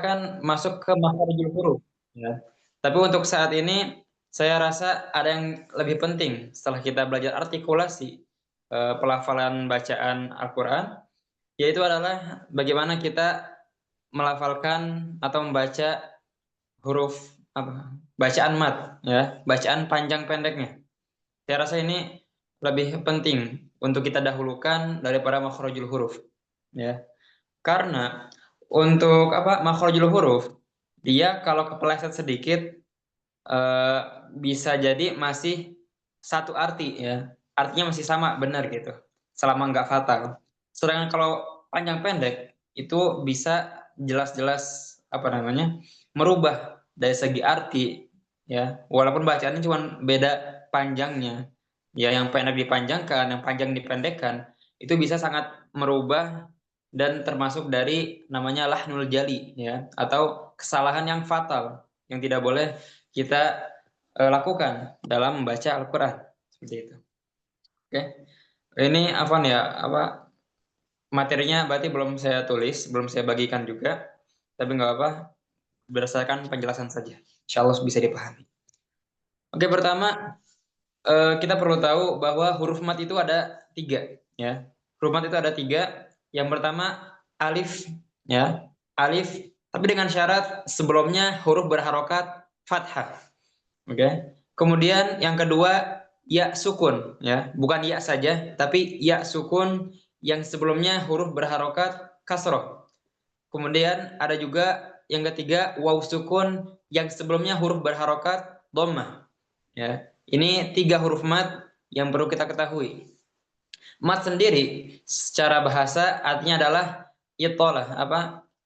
kan masuk ke makharijul huruf, ya. Tapi untuk saat ini saya rasa ada yang lebih penting setelah kita belajar artikulasi, pelafalan bacaan Al-Qur'an, yaitu adalah bagaimana kita melafalkan atau membaca huruf bacaan mat, ya, bacaan panjang pendeknya. Saya rasa ini lebih penting untuk kita dahulukan daripada makharijul huruf, ya. Karena untuk makhrajul huruf, dia kalau kepeleset sedikit, eee, bisa jadi masih satu arti ya, artinya masih sama benar gitu, selama nggak fatal. Sedangkan kalau panjang pendek, itu bisa jelas-jelas, merubah dari segi arti ya, walaupun bacaannya cuman beda panjangnya. Ya yang pendek dipanjangkan, yang panjang dipendekkan, itu bisa sangat merubah dan termasuk dari namanya lahnul jali ya, atau kesalahan yang fatal yang tidak boleh kita, lakukan dalam membaca Al-Qur'an, seperti itu. Oke, ini materinya berarti belum saya tulis, belum saya bagikan juga, tapi nggak apa, berdasarkan penjelasan saja, insyaallah bisa dipahami. Oke, pertama, kita perlu tahu bahwa huruf mat itu ada 3 ya. Huruf mat itu ada 3, yang pertama alif ya, alif, tapi dengan syarat sebelumnya huruf berharokat fathah, oke. Kemudian yang kedua ya sukun ya, bukan ya saja, tapi ya sukun yang sebelumnya huruf berharokat kasroh. Kemudian ada juga yang ketiga waw sukun yang sebelumnya huruf berharokat dhammah. Ya, ini 3 huruf mat yang perlu kita ketahui. Mat sendiri secara bahasa artinya adalah itolah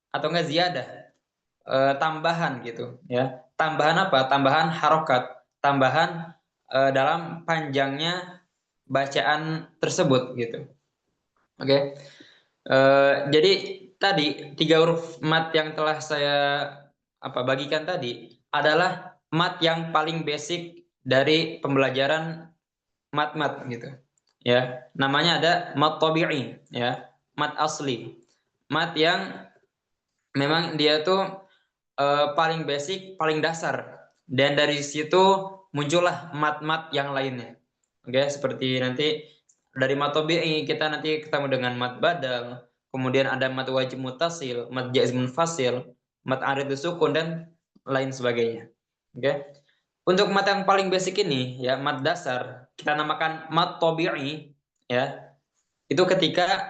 atau enggak ziyadah, tambahan gitu ya. Tambahan apa? Tambahan harokat, tambahan, dalam panjangnya bacaan tersebut gitu. Oke. Jadi tadi 3 huruf mat yang telah saya bagikan tadi adalah mat yang paling basic dari pembelajaran mat-mat gitu, ya. Namanya ada mat tabi'i ya, mat asli. Mat yang memang dia tuh, paling basic, paling dasar dan dari situ muncullah mat-mat yang lainnya. Oke, seperti nanti dari mat tabi'i kita nanti ketemu dengan mat badal, kemudian ada mat wajib muttasil, mat jaiz munfasil, mat arid sukun dan lain sebagainya. Oke. Untuk mat yang paling basic ini ya, mat dasar, kita namakan mat tabi'i ya. Itu ketika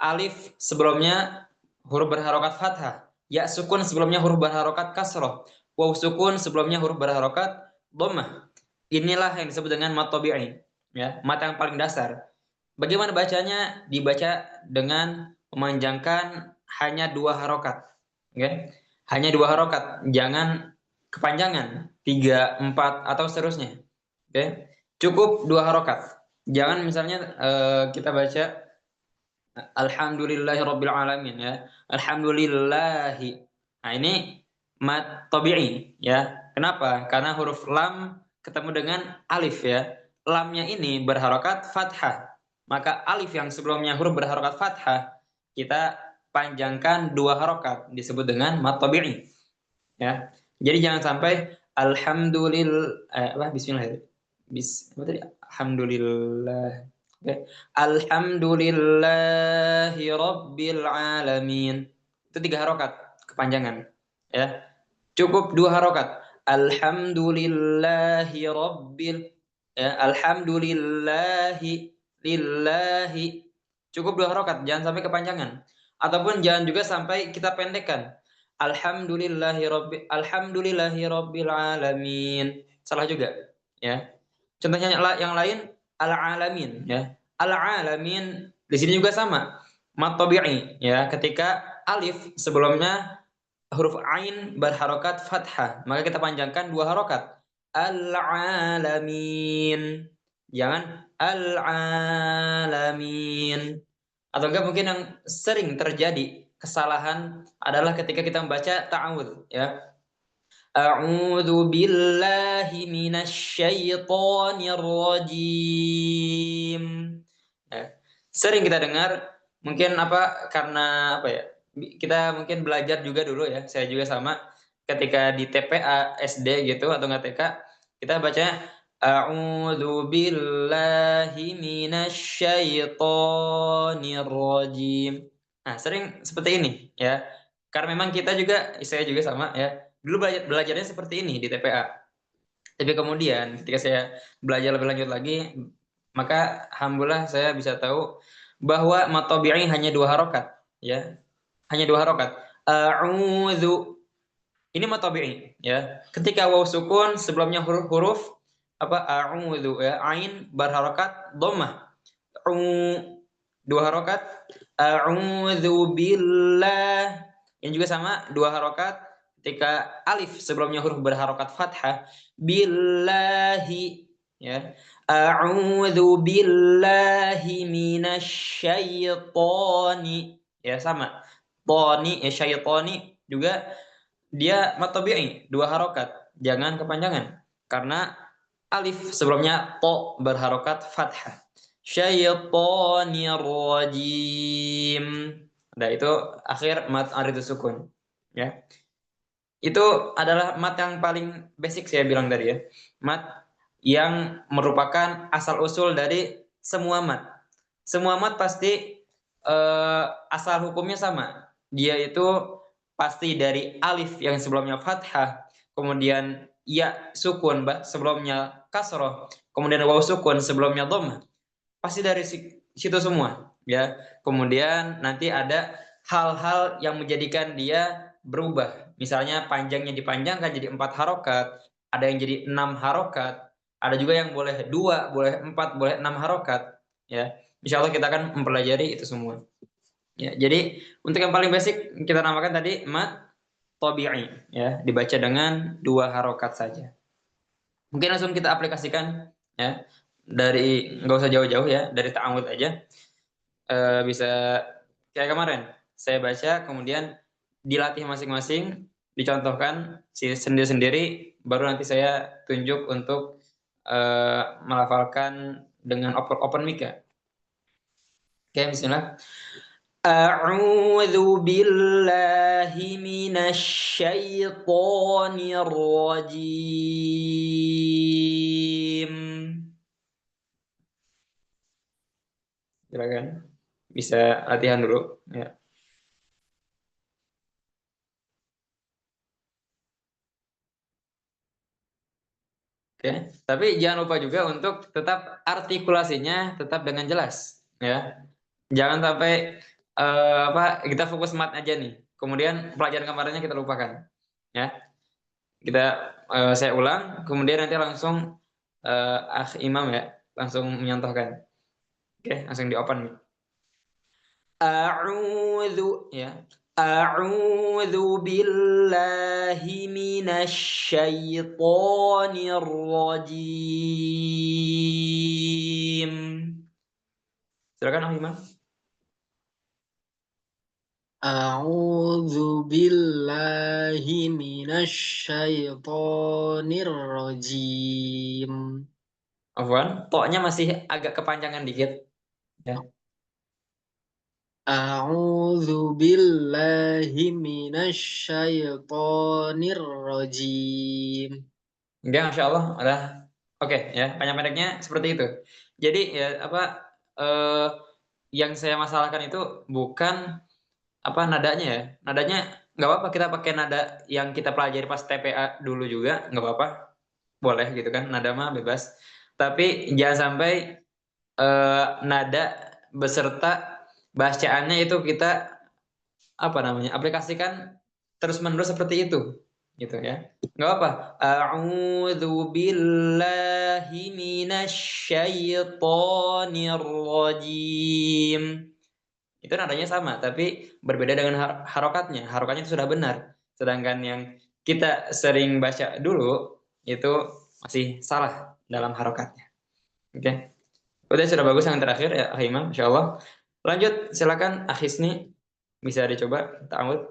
alif sebelumnya huruf berharokat fathah, ya sukun sebelumnya huruf berharokat kasroh, waw sukun sebelumnya huruf berharokat dhammah. Inilah yang disebut dengan mat tabi'i, ya, mat yang paling dasar. Bagaimana bacanya? Dibaca dengan memanjangkan hanya 2 harokat, oke? Hanya 2 harokat, jangan kepanjangan, 3, 4, atau seterusnya, oke? Cukup 2 harokat. Jangan misalnya, kita baca alhamdulillahirabbil alamin ya. Alhamdulillahi. Nah, ini mat tabi'i ya. Kenapa? Karena huruf lam ketemu dengan alif ya. Lamnya ini berharokat fathah. Maka alif yang sebelumnya huruf berharokat fathah, kita panjangkan 2 harokat, disebut dengan mat tabi'i ya. Jadi jangan sampai bismillah ya. Apa tadi? Alhamdulillah. Oke. Alhamdulillahi rabbil alamin. Itu 3 harokat kepanjangan ya. Cukup 2 harokat. Alhamdulillahi rabbil alhamdulillahi lillahi. Cukup 2 harokat, jangan sampai kepanjangan. Ataupun jangan juga sampai kita pendekkan. Alhamdulillahi rabbil alamin. Salah juga ya. Contohnya yang lain al-alamin ya. Al-alamin di sini juga sama. Mat tabi'i ya, ketika alif sebelumnya huruf ain berharokat fathah, maka kita panjangkan 2 harokat. Al-alamin. Jangan al-alamin. Atau enggak mungkin yang sering terjadi kesalahan adalah ketika kita membaca ta'awudz ya. A'udzu billahi minasyaitonir rajim. Ya. Sering kita dengar mungkin karena kita mungkin belajar juga dulu ya, saya juga sama, ketika di TPA SD gitu atau nggak TK, kita bacanya, "A'udzu billahi minasyaitonir rajim." Nah, sering seperti ini ya, karena memang kita juga saya juga sama ya, dulu belajarnya seperti ini di TPA. Tapi kemudian ketika saya belajar lebih lanjut lagi, maka alhamdulillah saya bisa tahu bahwa mad thabi'i hanya 2 harokat, ya, hanya 2 harokat. A'udzu, ini mad thabi'i, ya. Ketika waw sukun sebelumnya huruf apa, a'udzu ya, ain berharokat dhammah. 2 harokat, a'udzu billah, yang juga sama 2 harokat. Ketika alif sebelumnya huruf berharokat fathah, billahi, ya. A'udzu billahi minasyaitoni, ya sama. Toni, ya syaitoni juga dia mad thabi'i, 2 harokat, jangan kepanjangan. Karena alif sebelumnya to berharokat fathah. Syaitonir rajim. Nah, itu akhir mad aridus sukun, ya. Itu adalah mat yang paling basic saya bilang tadi ya. Mat yang merupakan asal-usul dari semua mat. Semua mat pasti, asal hukumnya sama. Dia itu pasti dari alif yang sebelumnya fathah, kemudian ya sukun sebelumnya kasroh, kemudian waw sukun sebelumnya dhammah. Pasti dari situ semua, ya. Kemudian nanti ada hal-hal yang menjadikan dia berubah. Misalnya panjangnya dipanjangkan jadi 4 harokat, ada yang jadi 6 harokat, ada juga yang boleh 2, boleh 4, boleh 6 harokat, ya. Insyaallah kita akan mempelajari itu semua. Ya, jadi untuk yang paling basic kita namakan tadi mad thabi'i, ya, dibaca dengan 2 harokat saja. Mungkin langsung kita aplikasikan ya, dari nggak usah jauh-jauh ya, dari ta'awudz aja. Bisa kayak kemarin, saya baca kemudian dilatih masing-masing, dicontohkan sendiri-sendiri, baru nanti saya tunjuk untuk, melafalkan dengan open mic ya. Oke, bismillah. A'udzu billahi minasyaitonir rajim. Silakan, bisa latihan dulu, ya. Oke, tapi jangan lupa juga untuk tetap artikulasinya tetap dengan jelas, ya. Jangan sampai, kita fokus mat aja nih, kemudian pelajaran kemarinnya kita lupakan, ya. Saya ulang, kemudian nanti langsung, Akh Imam ya, langsung menyontohkan. Oke, langsung di-open. Ya. A'udzu billahi minasyaitonir rajim. Silakan Om Imam. A'udzu billahi minasyaitonir rajim. Afwan, to-nya masih agak kepanjangan dikit, ya. A'udzu billahi minasyaitonir rajim. Enggak, Masya Allah, udah oke ya, panjang pendeknya seperti itu. Jadi ya apa, yang saya masalahkan itu bukan apa nadanya ya, nadanya nggak apa-apa kita pakai nada yang kita pelajari pas TPA dulu juga nggak apa-apa, boleh gitu kan, nada mah bebas. Tapi jangan sampai, nada beserta bacaannya itu kita apa namanya, aplikasikan terus-menerus seperti itu, gitu ya. Nggak apa, a'udzu billahi minasyaitonir rajim. Itu nadanya sama, tapi berbeda dengan harokatnya. Harokatnya itu sudah benar. Sedangkan yang kita sering baca dulu, itu masih salah dalam harokatnya. Oke. Udah sudah bagus yang terakhir ya, Akh Imam, insyaallah. Lanjut, silakan Akh Hisni, bisa dicoba ta'awudz.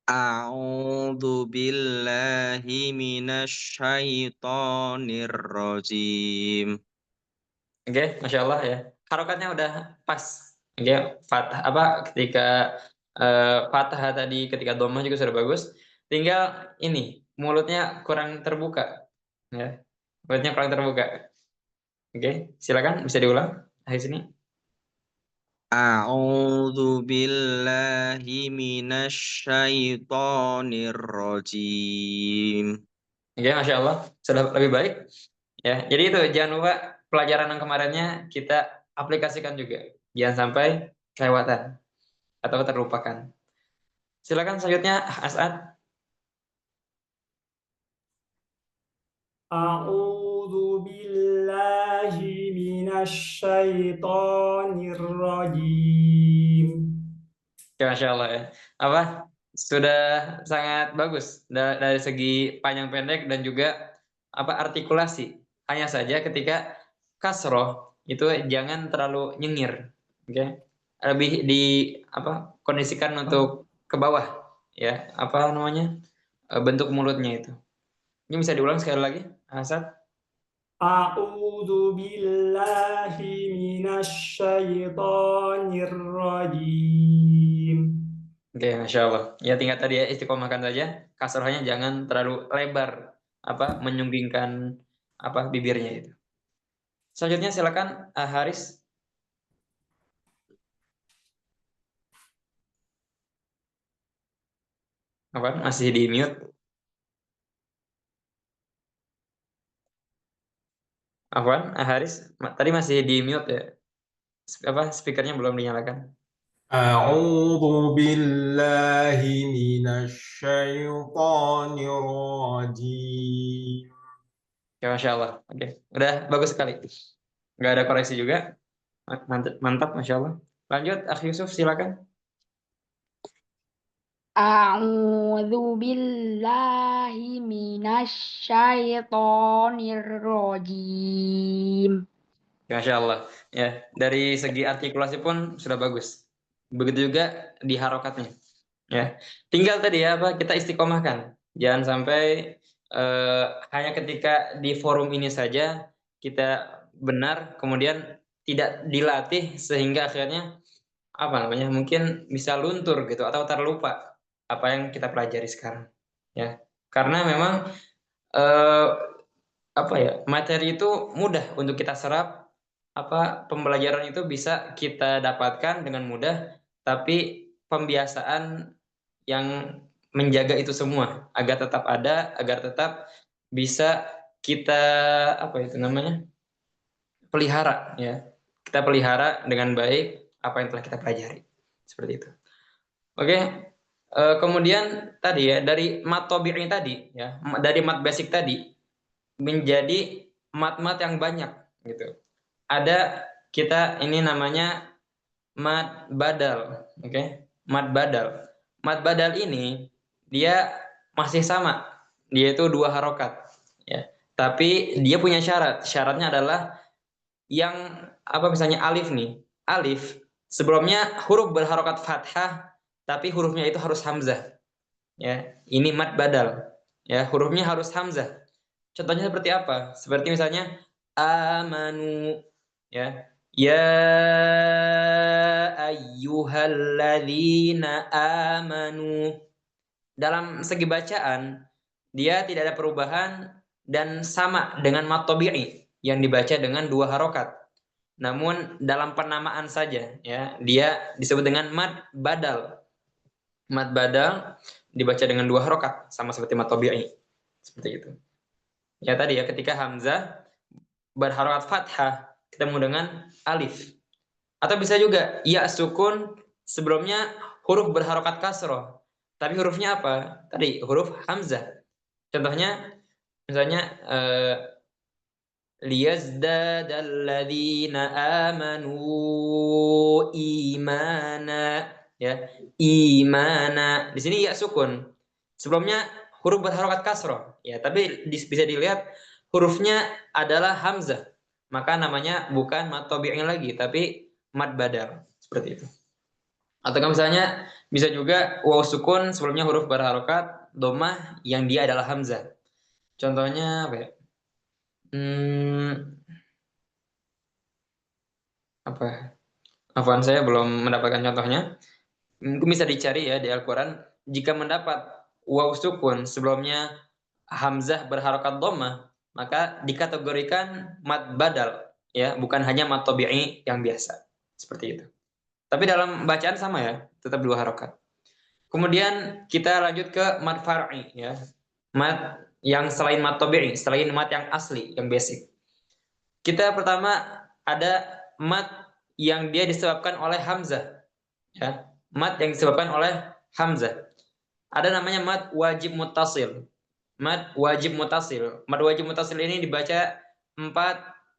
A'udzu billahi minasyaitonir rajim. Oke, Masya Allah ya. Harokatnya udah pas. Oke, fathah apa ketika fathah tadi ketika dhammah juga sudah bagus. Tinggal ini, mulutnya kurang terbuka, ya. Mulutnya kurang terbuka. Oke, silakan bisa diulang dari sini. A'udzu billahi minasyaitonir rajim. Oke, Masya Allah, sudah lebih baik. Ya, jadi itu jangan lupa pelajaran yang kemarinnya kita aplikasikan juga. Jangan sampai kelewatan atau terlupakan. Silakan selanjutnya As'ad. أعوذ بالله من الشيطان الرجيم. Ya, Masya Allah ya. Apa? Sudah sangat bagus dari segi panjang pendek dan juga apa artikulasi. Hanya saja ketika kasroh itu jangan terlalu nyengir. Oke. Lebih di apa? Kondisikan untuk ke bawah ya. Apa namanya? Bentuk mulutnya itu. Ini bisa diulang sekali lagi, Asad? أعوذ بالله من الشيطان الرجيم. Oke, Masya Allah. Ya tinggal tadi ya istiqomahkan saja. Kasrohnya jangan terlalu lebar, apa menyunggingkan apa bibirnya itu. Selanjutnya silakan Haris. Apa masih di mute? Afwan, Haris tadi masih di mute ya. Apa speakernya belum dinyalakan. أعوذ بالله من الشيطان الرجيم. Ya, Masya Allah. Oke, udah bagus sekali. Nggak ada koreksi juga. Mantap, mantap, Masya Allah. Lanjut, Akh Yusuf silakan. A'udzu billahi minasyaitonir rajim. Ya, Masya Allah. Ya, dari segi artikulasi pun sudah bagus. Begitu juga di harokatnya. Ya, tinggal tadi ya apa kita istiqomahkan. Jangan sampai hanya ketika di forum ini saja kita benar, kemudian tidak dilatih sehingga akhirnya apa namanya mungkin bisa luntur gitu atau terlupa apa yang kita pelajari sekarang. Ya, karena memang eh, apa ya materi itu mudah untuk kita serap, apa pembelajaran itu bisa kita dapatkan dengan mudah, tapi pembiasaan yang menjaga itu semua agar tetap ada, agar tetap bisa kita apa itu namanya pelihara ya, kita pelihara dengan baik apa yang telah kita pelajari seperti itu. Oke, kemudian tadi ya dari mat tobi'i tadi ya, dari mat basic tadi menjadi mat-mat yang banyak gitu. Ada kita ini namanya mat badal, oke? Mat badal. Mat badal ini dia masih sama, dia itu 2 harokat, ya. Tapi dia punya syarat. Syaratnya adalah yang apa misalnya alif nih. Alif sebelumnya huruf berharokat fathah, tapi hurufnya itu harus hamzah. Ya, ini mat badal. Ya, hurufnya harus hamzah. Contohnya seperti apa? Seperti misalnya amanu ya. Ya ayyuhalladzina amanu. Dalam segi bacaan dia tidak ada perubahan dan sama dengan mat tabi'i yang dibaca dengan 2 harokat. Namun dalam penamaan saja ya, dia disebut dengan mat badal. Mat badal dibaca dengan 2 harokat sama seperti mat tabi'i. Seperti itu. Ya tadi ya ketika hamzah berharokat fathah ketemu dengan alif. Atau bisa juga ya sukun sebelumnya huruf berharokat kasroh. Tapi hurufnya apa? Tadi huruf hamzah. Contohnya misalnya liyazdadalladzina amanu imana ya. Imana. Di sini ya sukun. Sebelumnya huruf berharokat kasroh ya, tapi bisa dilihat hurufnya adalah hamzah. Maka namanya bukan mat tabi'i lagi, tapi mat badal. Seperti itu. Atau misalnya bisa juga waw sukun sebelumnya huruf berharokat dhammah yang dia adalah hamzah. Contohnya apa ya? Apa? Afwan saya belum mendapatkan contohnya. mungkin bisa dicari ya di Al-Quran, jika mendapat waw sukun sebelumnya hamzah berharokat dhammah, maka dikategorikan mad badal, ya, bukan hanya mad tabi'i yang biasa. Seperti itu. Tapi dalam bacaan sama ya, tetap 2 harokat. Kemudian kita lanjut ke mad far'i, ya. Mad yang selain mad tabi'i, selain mad yang asli, yang basic. Kita pertama ada mad yang dia disebabkan oleh hamzah, ya. Mad yang disebabkan oleh hamzah. Ada namanya mad wajib muttasil. Mad wajib muttasil. Mad wajib muttasil ini dibaca 4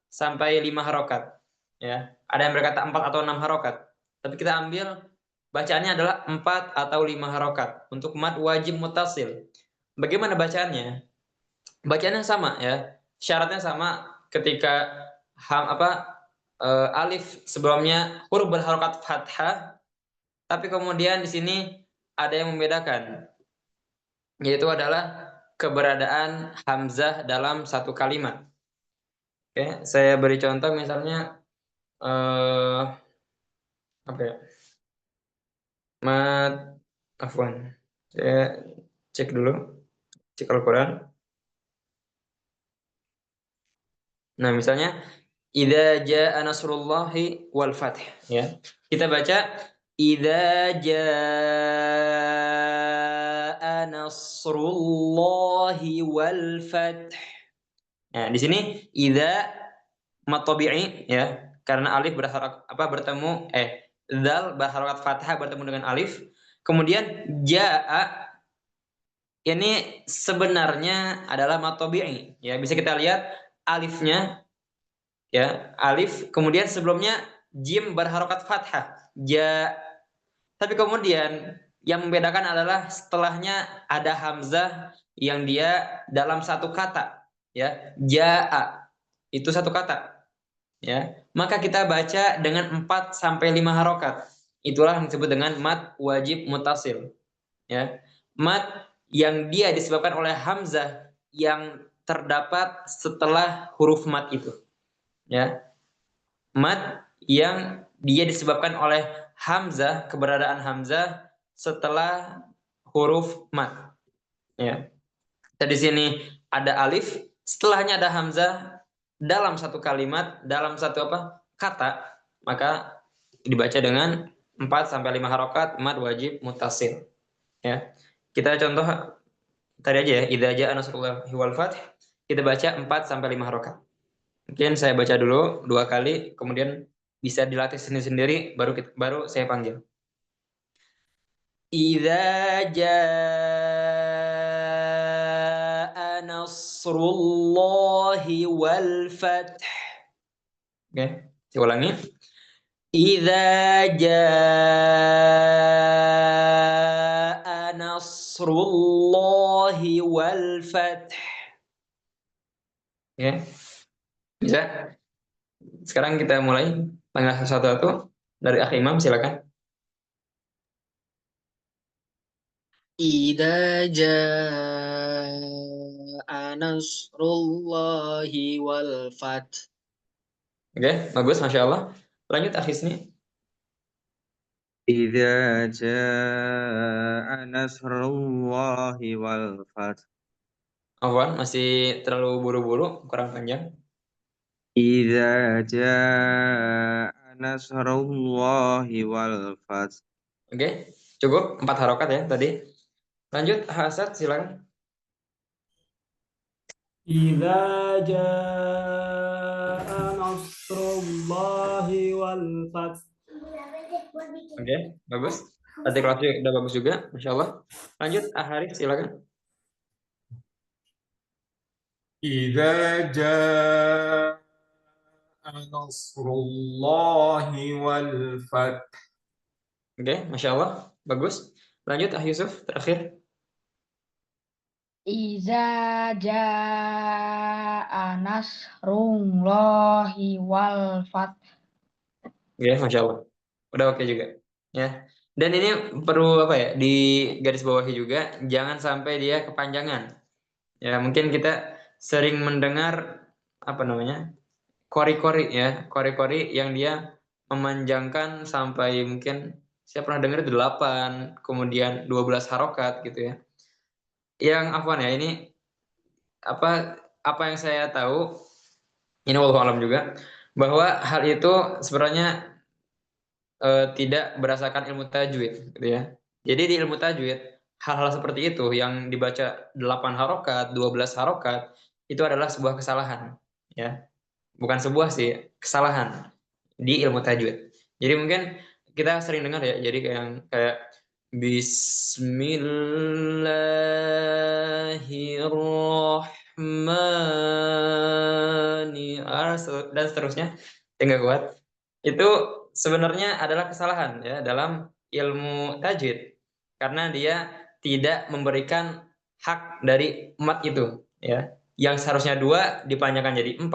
sampai 5 harokat, ya. Ada yang berkata 4 atau 6 harokat. Tapi kita ambil bacaannya adalah 4 atau 5 harokat untuk mad wajib muttasil. Bagaimana bacaannya? Bacaannya sama ya. Syaratnya sama ketika alif sebelumnya huruf berharokat fathah, tapi kemudian di sini ada yang membedakan, yaitu adalah keberadaan hamzah dalam satu kalimat. Oke, saya beri contoh misalnya apa ya? Afwan. Saya cek dulu. Cek Al-Quran. Nah, misalnya idza jaa nasrullahi wal fath, ya. Kita baca idza jaa nasrullahi wal fath. Nah, di sini idza mad tabi'i, ya, karena alif bertemu dzal berharokat fathah bertemu dengan alif. Kemudian jaa ini sebenarnya adalah mad tabi'i, ya. Bisa kita lihat alifnya, ya, alif, kemudian sebelumnya jim berharokat fathah, ja. Tapi kemudian yang membedakan adalah setelahnya ada hamzah yang dia dalam satu kata, ya, jaa. Itu satu kata, ya. Maka kita baca dengan 4 sampai 5 harokat. Itulah yang disebut dengan mad wajib muttasil, ya. Mad yang dia disebabkan oleh hamzah yang terdapat setelah huruf mad itu, ya. Mad yang dia disebabkan oleh hamzah, keberadaan hamzah setelah huruf mad, ya. Dan di sini ada alif, setelahnya ada hamzah dalam satu kalimat, dalam satu kata, maka dibaca dengan 4 sampai 5 harokat mad wajib muttasil, ya. Kita contoh tadi aja ya, idza jaa nasrullahi wal fath, kita baca 4 sampai 5 harokat. Mungkin saya baca dulu 2 kali, kemudian bisa dilatih sendiri-sendiri, baru saya panggil. Idza jaa nasrullahi wal fath. Oke, saya ulangi. Idza jaa nasrullahi wal fath. Oke. Bisa? Sekarang kita mulai panggil satu-satu. Dari Akh Imam, silakan. Idza jaa nasrullahi wal fath. Oke, bagus, Masya Allah. Lanjut, Akh Hisni. Idza jaa nasrullahi wal fath. Afwan, masih terlalu buru-buru, kurang panjang. Idza jaa nasrullahi wal fath. Oke, cukup 4 harokat ya tadi. Lanjut, Hasad, silakan. Idza jaa nasrullahi wal fath. Oke, bagus. Artikulasi udah bagus juga, Masya Allah. Lanjut, Harith, silakan. إذا جاء نصر الله والفتح. Oke, Masya Allah, bagus. Lanjut, Yusuf, terakhir. Iza jaa nasrullahi wal fath. Oke, Masya Allah. Udah oke juga. Ya. Dan ini perlu di garis bawahi juga, jangan sampai dia kepanjangan. Ya, mungkin kita sering mendengar kori-kori ya, kori-kori yang dia memanjangkan sampai mungkin saya pernah dengar 8, kemudian 12 harokat gitu ya. Yang afwan ya, ini apa yang saya tahu, ini wallahu alam juga, bahwa hal itu sebenarnya tidak berdasarkan ilmu tajwid gitu ya. Jadi di ilmu tajwid, hal-hal seperti itu yang dibaca 8 harokat, 12 harokat, itu adalah sebuah kesalahan ya. Bukan sebuah sih, kesalahan di ilmu tajwid. Jadi mungkin kita sering dengar ya, jadi kayak Bismillahirrahmanirrahim dan seterusnya, enggak kuat. Itu sebenarnya adalah kesalahan ya dalam ilmu tajwid karena dia tidak memberikan hak dari mat itu ya. Yang seharusnya 2 dipanjangkan jadi 4,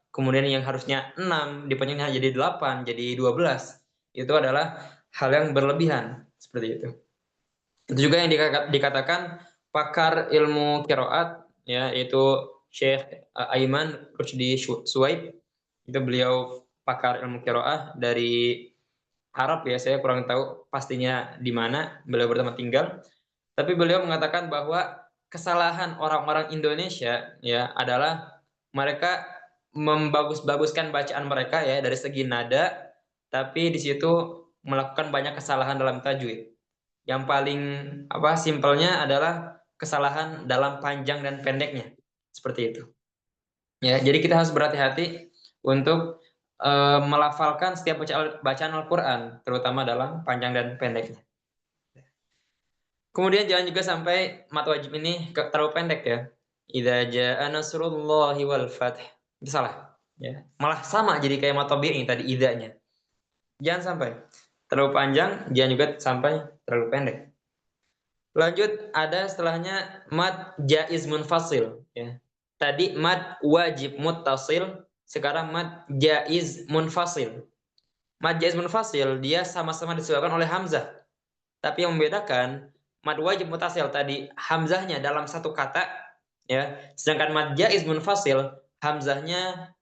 kemudian yang harusnya 6 dipanjangkan jadi 8, jadi 12. Itu adalah hal yang berlebihan seperti itu. Itu juga yang dikatakan pakar ilmu qiraat ya, yaitu Syekh Aiman Rushdi Suwaib. Itu beliau pakar ilmu qiraah dari Arab ya, saya kurang tahu pastinya di mana beliau bertempat tinggal. Tapi beliau mengatakan bahwa kesalahan orang-orang Indonesia ya adalah mereka membagus-baguskan bacaan mereka ya dari segi nada, tapi di situ melakukan banyak kesalahan dalam tajwid. Yang paling simpelnya adalah kesalahan dalam panjang dan pendeknya. Seperti itu. Ya, jadi kita harus berhati-hati untuk melafalkan setiap bacaan Al-Qur'an, terutama dalam panjang dan pendeknya. Kemudian jangan juga sampai mat wajib ini terlalu pendek ya. Idza jaa nasrullahi wal fath. Itu salah ya. Malah sama jadi kayak mat tabi'i tadi idzanya. Jangan sampai terlalu panjang, jangan juga sampai terlalu pendek. Lanjut ada setelahnya mat jaiz munfasil ya. Tadi mat wajib muttasil, sekarang mat jaiz munfasil. Mat jaiz munfasil dia sama-sama disebabkan oleh hamzah. Tapi yang membedakan mad wajib mutasil tadi hamzahnya dalam satu kata ya, sedangkan mad jaiz munfasil hamzahnya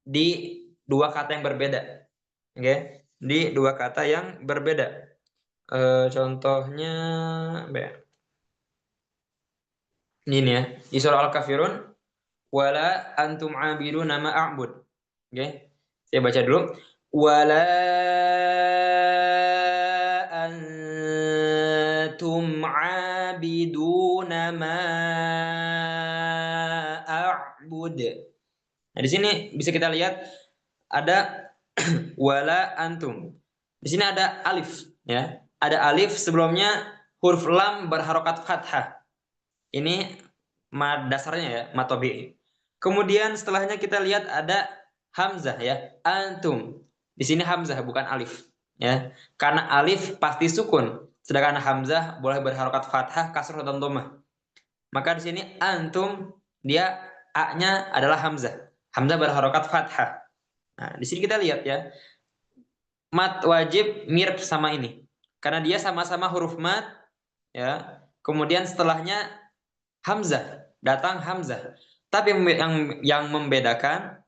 di 2 kata yang berbeda. Oke, di 2 kata yang berbeda. Contohnya ini ya, di surah Al-Kafirun wala antum abiduna ma a'bud. Oke. Saya baca dulu. Wala antum abiduna ma a'bud. Nah, di sini bisa kita lihat ada wala antum. Di sini ada alif ya. Ada alif sebelumnya huruf lam berharokat fathah. Ini mad dasarnya ya, mad tabi'i. Kemudian setelahnya kita lihat ada hamzah ya, antum. Di sini hamzah bukan alif ya. Karena alif pasti sukun, sedangkan hamzah boleh berharokat fathah, kasrah dan dhammah. Maka di sini antum dia a-nya adalah hamzah. Hamzah berharokat fathah. Nah, di sini kita lihat ya. Mad wajib mirip sama ini. Karena dia sama-sama huruf mad ya. Kemudian setelahnya hamzah, datang hamzah. Tapi yang membedakan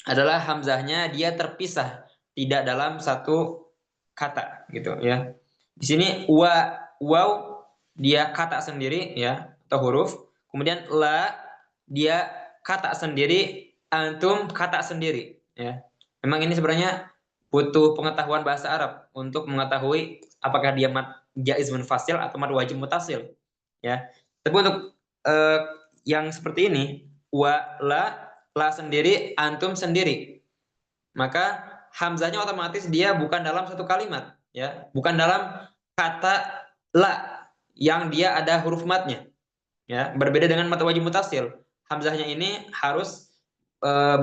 adalah hamzahnya dia terpisah, tidak dalam satu kata gitu ya. Di sini waw dia kata sendiri ya atau huruf, kemudian la dia kata sendiri, antum kata sendiri ya. Memang ini sebenarnya butuh pengetahuan bahasa Arab untuk mengetahui apakah dia mad jaiz munfasil atau mad wajib mutasil ya. Tapi untuk yang seperti ini la sendiri, antum sendiri, maka hamzahnya otomatis dia bukan dalam satu kalimat ya, bukan dalam kata la yang dia ada huruf madnya ya. Berbeda dengan mad wajib mutasil, hamzahnya ini harus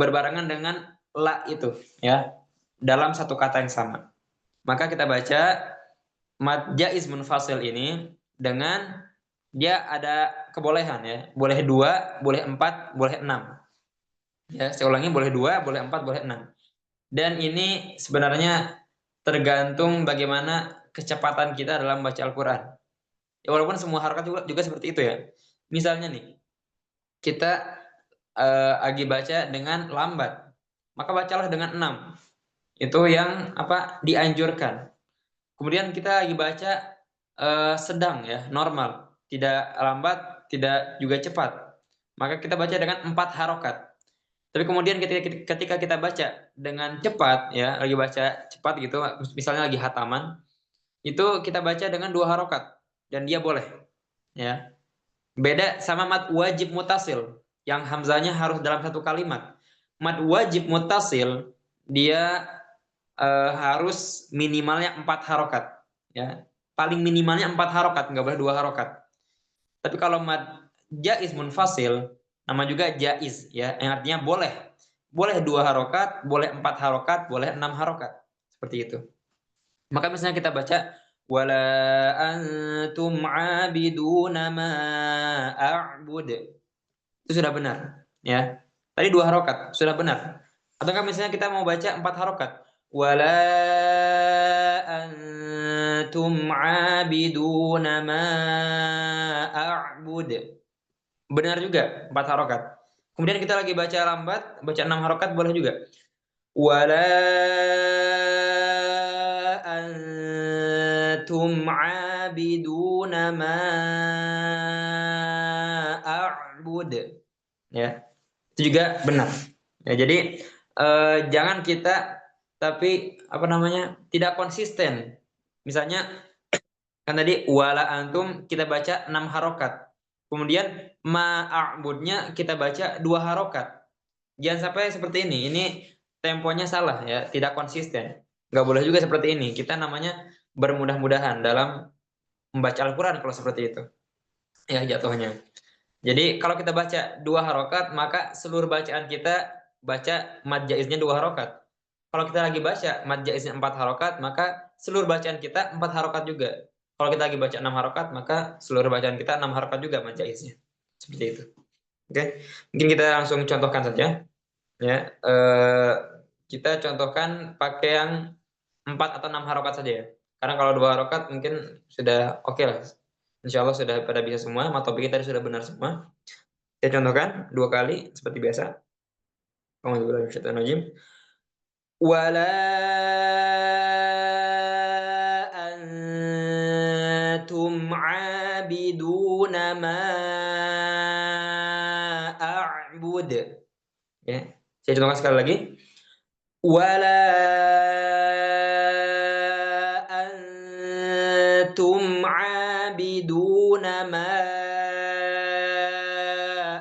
berbarengan dengan la itu ya, dalam satu kata yang sama. Maka kita baca mad jaiz munfasil ini dengan dia ada kebolehan ya, boleh 2, boleh 4, boleh 6. Ya, saya ulangi, boleh 2, boleh 4, boleh 6. Dan ini sebenarnya tergantung bagaimana kecepatan kita dalam baca Al-Qur'an. Ya, walaupun semua harokat juga seperti itu ya. Misalnya nih, kita lagi baca dengan lambat, maka bacalah dengan 6. Itu yang dianjurkan. Kemudian kita lagi baca sedang ya, normal, tidak lambat, tidak juga cepat. Maka kita baca dengan 4 harokat. Tapi kemudian ketika kita baca dengan cepat ya, lagi baca cepat gitu, misalnya lagi hataman, itu kita baca dengan 2 harokat dan dia boleh ya. Beda sama mad wajib mutasil yang hamzanya harus dalam satu kalimat. Mad wajib mutasil dia harus minimalnya 4 harokat ya. Paling minimalnya 4 harokat, nggak boleh 2 harokat. Tapi kalau mad jaiz munfasil, nama juga jaiz ya, yang artinya boleh. Boleh 2 harokat, boleh 4 harokat, boleh 6 harokat. Seperti itu. Maka misalnya kita baca wala antum abiduna ma a'bud. Itu sudah benar ya. Tadi 2 harokat, sudah benar. Atau kan misalnya kita mau baca 4 harokat. Wala antum abiduna ma a'bud. Benar juga 4 harokat. Kemudian kita lagi baca lambat, baca 6 harokat boleh juga. Wala antum abiduna ma a'bud. Ya. Itu juga benar. Ya, jadi jangan kita tapi tidak konsisten. Misalnya kan tadi wala antum kita baca 6 harokat. Kemudian ma'abudnya kita baca 2 harokat. Jangan sampai seperti ini. Ini temponya salah ya, tidak konsisten. Nggak boleh juga seperti ini. Kita namanya bermudah-mudahan dalam membaca Al-Quran kalau seperti itu. Ya jatuhnya. Jadi kalau kita baca 2 harokat, maka seluruh bacaan kita baca mad jaiznya 2 harokat. Kalau kita lagi baca mad jaiznya 4 harokat, maka seluruh bacaan kita 4 harokat juga. Kalau kita lagi baca 6 harokat, maka seluruh bacaan kita 6 harokat juga mad jaiznya. Seperti itu. Oke, mungkin kita langsung contohkan saja. Ya, kita contohkan pakai yang 4 atau 6 harokat saja ya. Karena kalau 2 harokat mungkin sudah oke lah. Insya Allah sudah pada bisa semua, matopik tadi sudah benar semua. Saya contohkan 2 kali seperti biasa. Wala antum abiduna ma a'bud. Ya, saya contohkan sekali lagi. Wala antum abiduna ma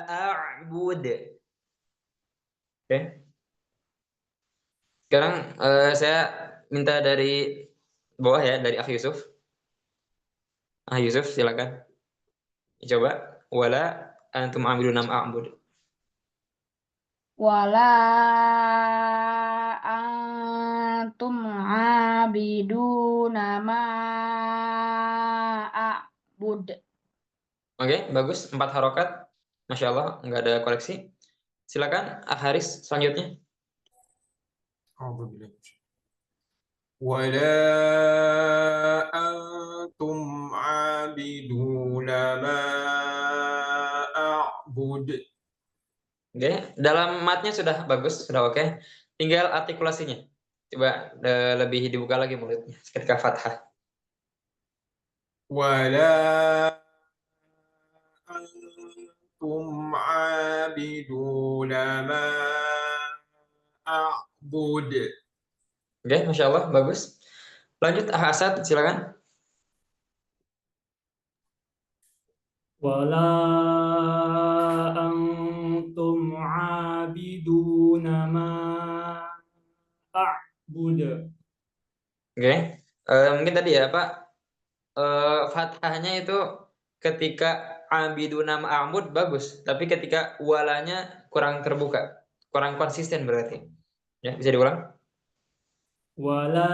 a'bud. Oke. Sekarang saya minta dari bawah ya, dari Akh Yusuf. Yusuf silakan. Coba wala antum abiduna ma a'bud. Wala antum abiduna ma a'bud. Oke, bagus. 4 harokat. Masya Allah, nggak ada koreksi. Silakan, Haris selanjutnya. Wala antum abiduna ma a'bud. Oke, dalam matnya sudah bagus, sudah oke. Tinggal artikulasinya. Coba lebih dibuka lagi mulutnya ketika fathah. Wala antum abiduna ma a'bud. Oke, Masya Allah, bagus. Lanjut, Asad, silakan. Wala antum abiduna ma a'bud. Oke, mungkin tadi ya Pak, fathahnya itu ketika abiduna ma'abud bagus, tapi ketika walanya kurang terbuka, kurang konsisten berarti. Ya, bisa diulang? Wala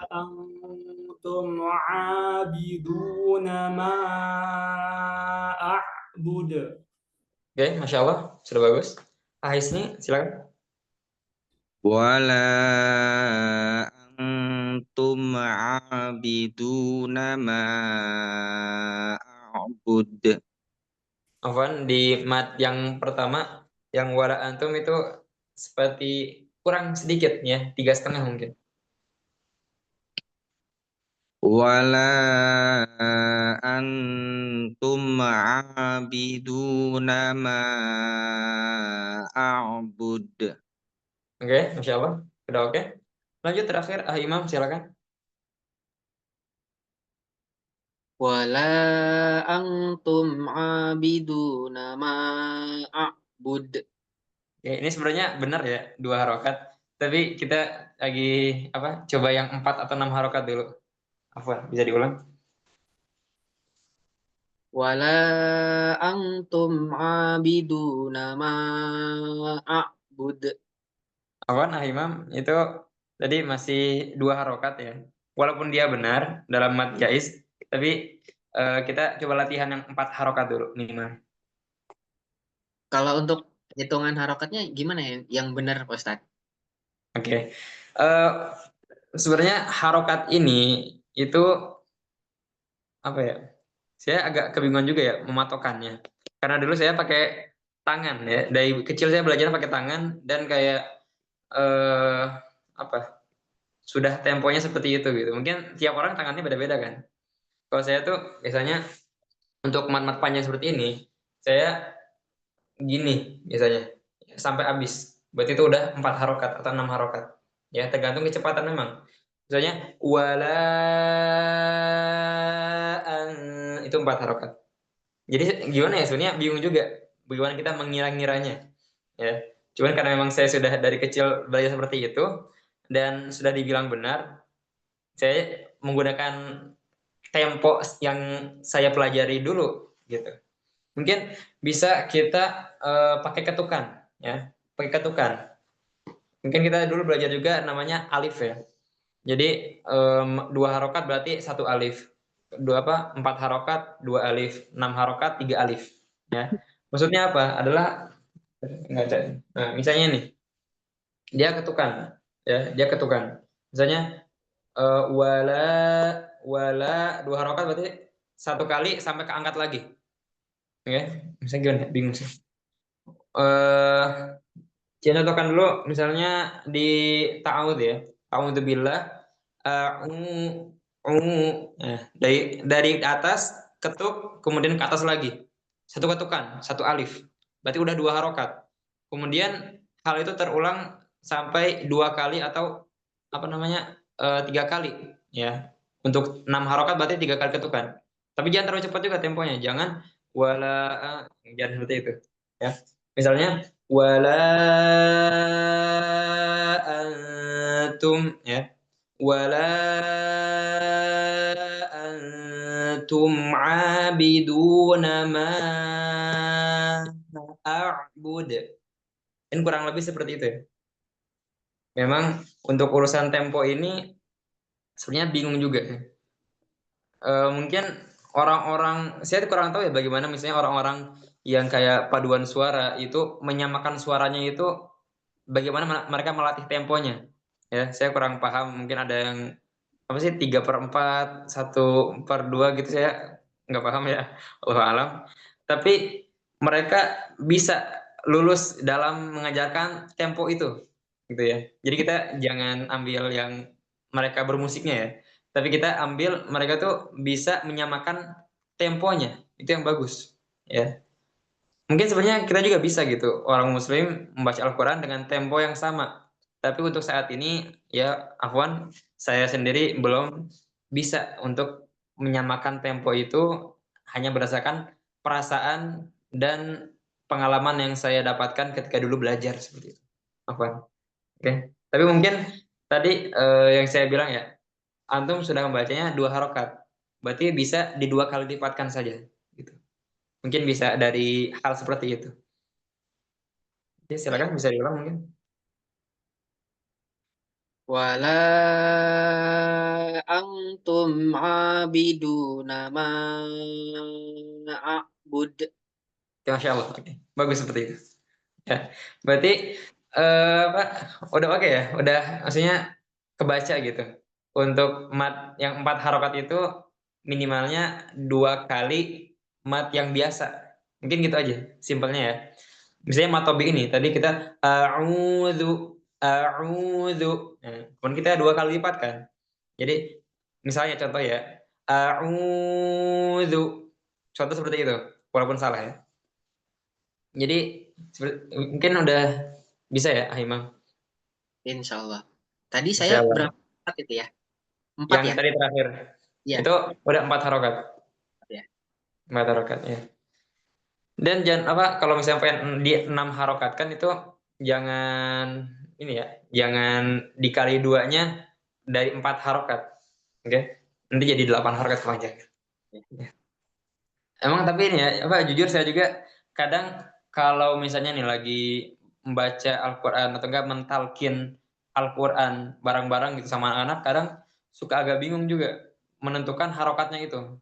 antum abiduna ma a'bud. Oke, Masya Allah, sudah bagus. Hisni, silakan. Wala antum abiduna ma a'bud. Afwan, di mat yang pertama, yang wala antum itu seperti kurang sedikit ya, 3,5 mungkin. wala antum abiduna ma a'bud. Oke, Masya Allah. Udah oke. Lanjut terakhir, Imam silakan. Wala antum abiduna ma a'bud. Oke, ini sebenarnya benar ya, 2 harokat. Tapi kita lagi coba yang 4 atau 6 harokat dulu. Afwan, bisa diulang? Wala antum abiduna ma a'bud. Afwan, Imam, itu tadi masih 2 harokat ya. Walaupun dia benar dalam mad jaiz, tapi kita coba latihan yang 4 harokat dulu minimal. Kalau untuk hitungan harokatnya gimana ya? Yang benar, Pak Ustadz? Oke. Sebenarnya harokat ini itu apa ya? Saya agak kebingungan juga ya mematokkannya. Karena dulu saya pakai tangan ya. Dari kecil saya belajar pakai tangan dan kayak eh sudah temponya seperti itu gitu. Mungkin tiap orang tangannya beda-beda kan. Kalau saya tuh biasanya untuk mat-mat panjang seperti ini, saya gini biasanya sampai habis. Berarti itu udah 4 harokat atau 6 harokat. Ya, tergantung kecepatan memang. Misalnya wala itu 4 harokat. Jadi gimana ya, sebenarnya bingung juga bagaimana kita mengira-ngiranya ya. Cuman karena memang saya sudah dari kecil belajar seperti itu dan sudah dibilang benar, saya menggunakan tempo yang saya pelajari dulu gitu. Mungkin bisa kita pakai ketukan ya, pakai ketukan. Mungkin kita dulu belajar juga namanya alif ya. Jadi 2 harokat berarti 1 alif. 4 harokat 2 alif, 6 harokat 3 alif ya. Maksudnya apa? Adalah nah, misalnya nih, dia ketukan ya, dia ketukan. Misalnya wala 2 harokat berarti 1 kali sampai keangkat lagi. Oke, misalnya gimana? Bingung sih. Saya contohkan dulu misalnya di ta'awudz ya. A'udzubillah. Nah, dari atas ketuk kemudian ke atas lagi. 1 ketukan, 1 alif. Berarti udah 2 harokat. Kemudian hal itu terulang sampai 2 kali atau 3 kali ya. Untuk 6 harokat berarti 3 kali ketukan. Tapi jangan terlalu cepat juga temponya. Jangan jangan seperti itu ya. Misalnya wala antum ya. Wala antum abiduna ma a'bud. Kan kurang lebih seperti itu ya. Memang untuk urusan tempo ini sebenarnya bingung juga ya. Mungkin orang-orang saya kurang tahu ya bagaimana misalnya orang-orang yang kayak paduan suara itu menyamakan suaranya itu bagaimana mereka melatih temponya ya. Saya kurang paham, mungkin ada yang 3/4 1/2 gitu, saya nggak paham ya, wallahu alam. Tapi mereka bisa lulus dalam mengajarkan tempo itu gitu ya. Jadi kita jangan ambil yang mereka bermusiknya ya, tapi kita ambil mereka tuh bisa menyamakan temponya, itu yang bagus ya. Mungkin sebenarnya kita juga bisa gitu, orang muslim membaca Al-Quran dengan tempo yang sama. Tapi untuk saat ini ya afwan, saya sendiri belum bisa untuk menyamakan tempo itu hanya berdasarkan perasaan dan pengalaman yang saya dapatkan ketika dulu belajar seperti itu. Afwan. Oke. Tapi mungkin tadi yang saya bilang ya, antum sudah membacanya 2 harokat. Berarti bisa di 2 kali lipatkan saja gitu. Mungkin bisa dari hal seperti itu. Oke, silakan bisa diulang mungkin. Wala antum abiduna ma a'bud. Ya, Masya Allah. Oke. Bagus seperti itu. Ya. Berarti Pak, udah oke ya? Udah maksudnya kebaca gitu. Untuk mat yang 4 harokat itu minimalnya 2 kali mat yang biasa. Mungkin gitu aja, simpelnya ya. Misalnya mat tobik ini, tadi kita a'udzu. Nah, kemudian kita 2 kali lipat kan. Jadi Misalnya contoh ya, a'udzu. Contoh seperti itu, walaupun salah ya. Jadi mungkin udah bisa ya, Ahimam? Insya Allah. Tadi Insya saya Allah. berapa itu ya? 4 Yang ya? tadi terakhir. Iya. Itu udah 4 harokat. Ya. 4 harokat ya. Dan jangan apa kalau misalnya pengen di 6 harokat kan itu jangan ini ya, jangan dikali 2-nya dari 4 harokat. Oke. Nanti jadi 8 harokat panjang. Ya. Emang tapi ini ya, apa jujur saya juga kadang kalau misalnya nih lagi membaca Al-Qur'an atau enggak mentalkin Al-Qur'an bareng-bareng gitu sama anak-anak, kadang suka agak bingung juga menentukan harokatnya itu.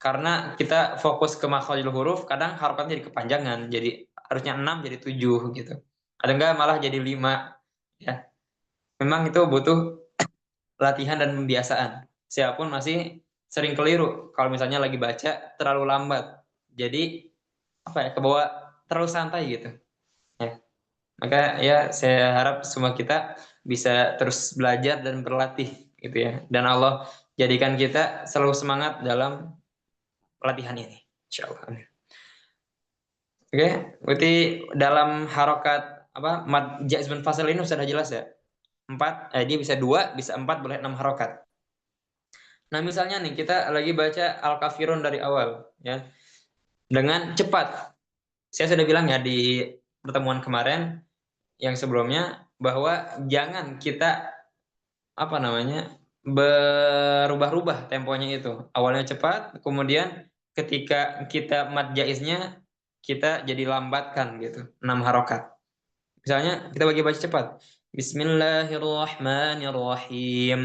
Karena kita fokus ke makhrajul huruf, kadang harokatnya jadi kepanjangan, jadi harusnya 6 jadi 7 gitu. Atau enggak malah jadi 5 ya. Memang itu butuh latihan dan pembiasaan. Saya pun masih sering keliru kalau misalnya lagi baca terlalu lambat. Jadi apa ya, kebawa terlalu santai gitu. Ya. Maka ya saya harap semua kita bisa terus belajar dan berlatih gitu ya. Dan Allah jadikan kita selalu semangat dalam latihan ini. Insyaallah. Amin. Oke, berarti dalam harokat apa mad jazm fasal ini sudah jelas ya. 4, dia bisa 2, bisa 4, boleh 6 harokat. Nah, misalnya nih kita lagi baca Al-Kafirun dari awal ya. Dengan cepat. Saya sudah bilang ya di pertemuan kemarin yang sebelumnya bahwa jangan kita apa namanya? Berubah-ubah temponya itu. Awalnya cepat, kemudian ketika kita mad jaiznya kita jadi lambatkan gitu, 6 harokat. Misalnya kita bagi baca cepat. Bismillahirrahmanirrahim.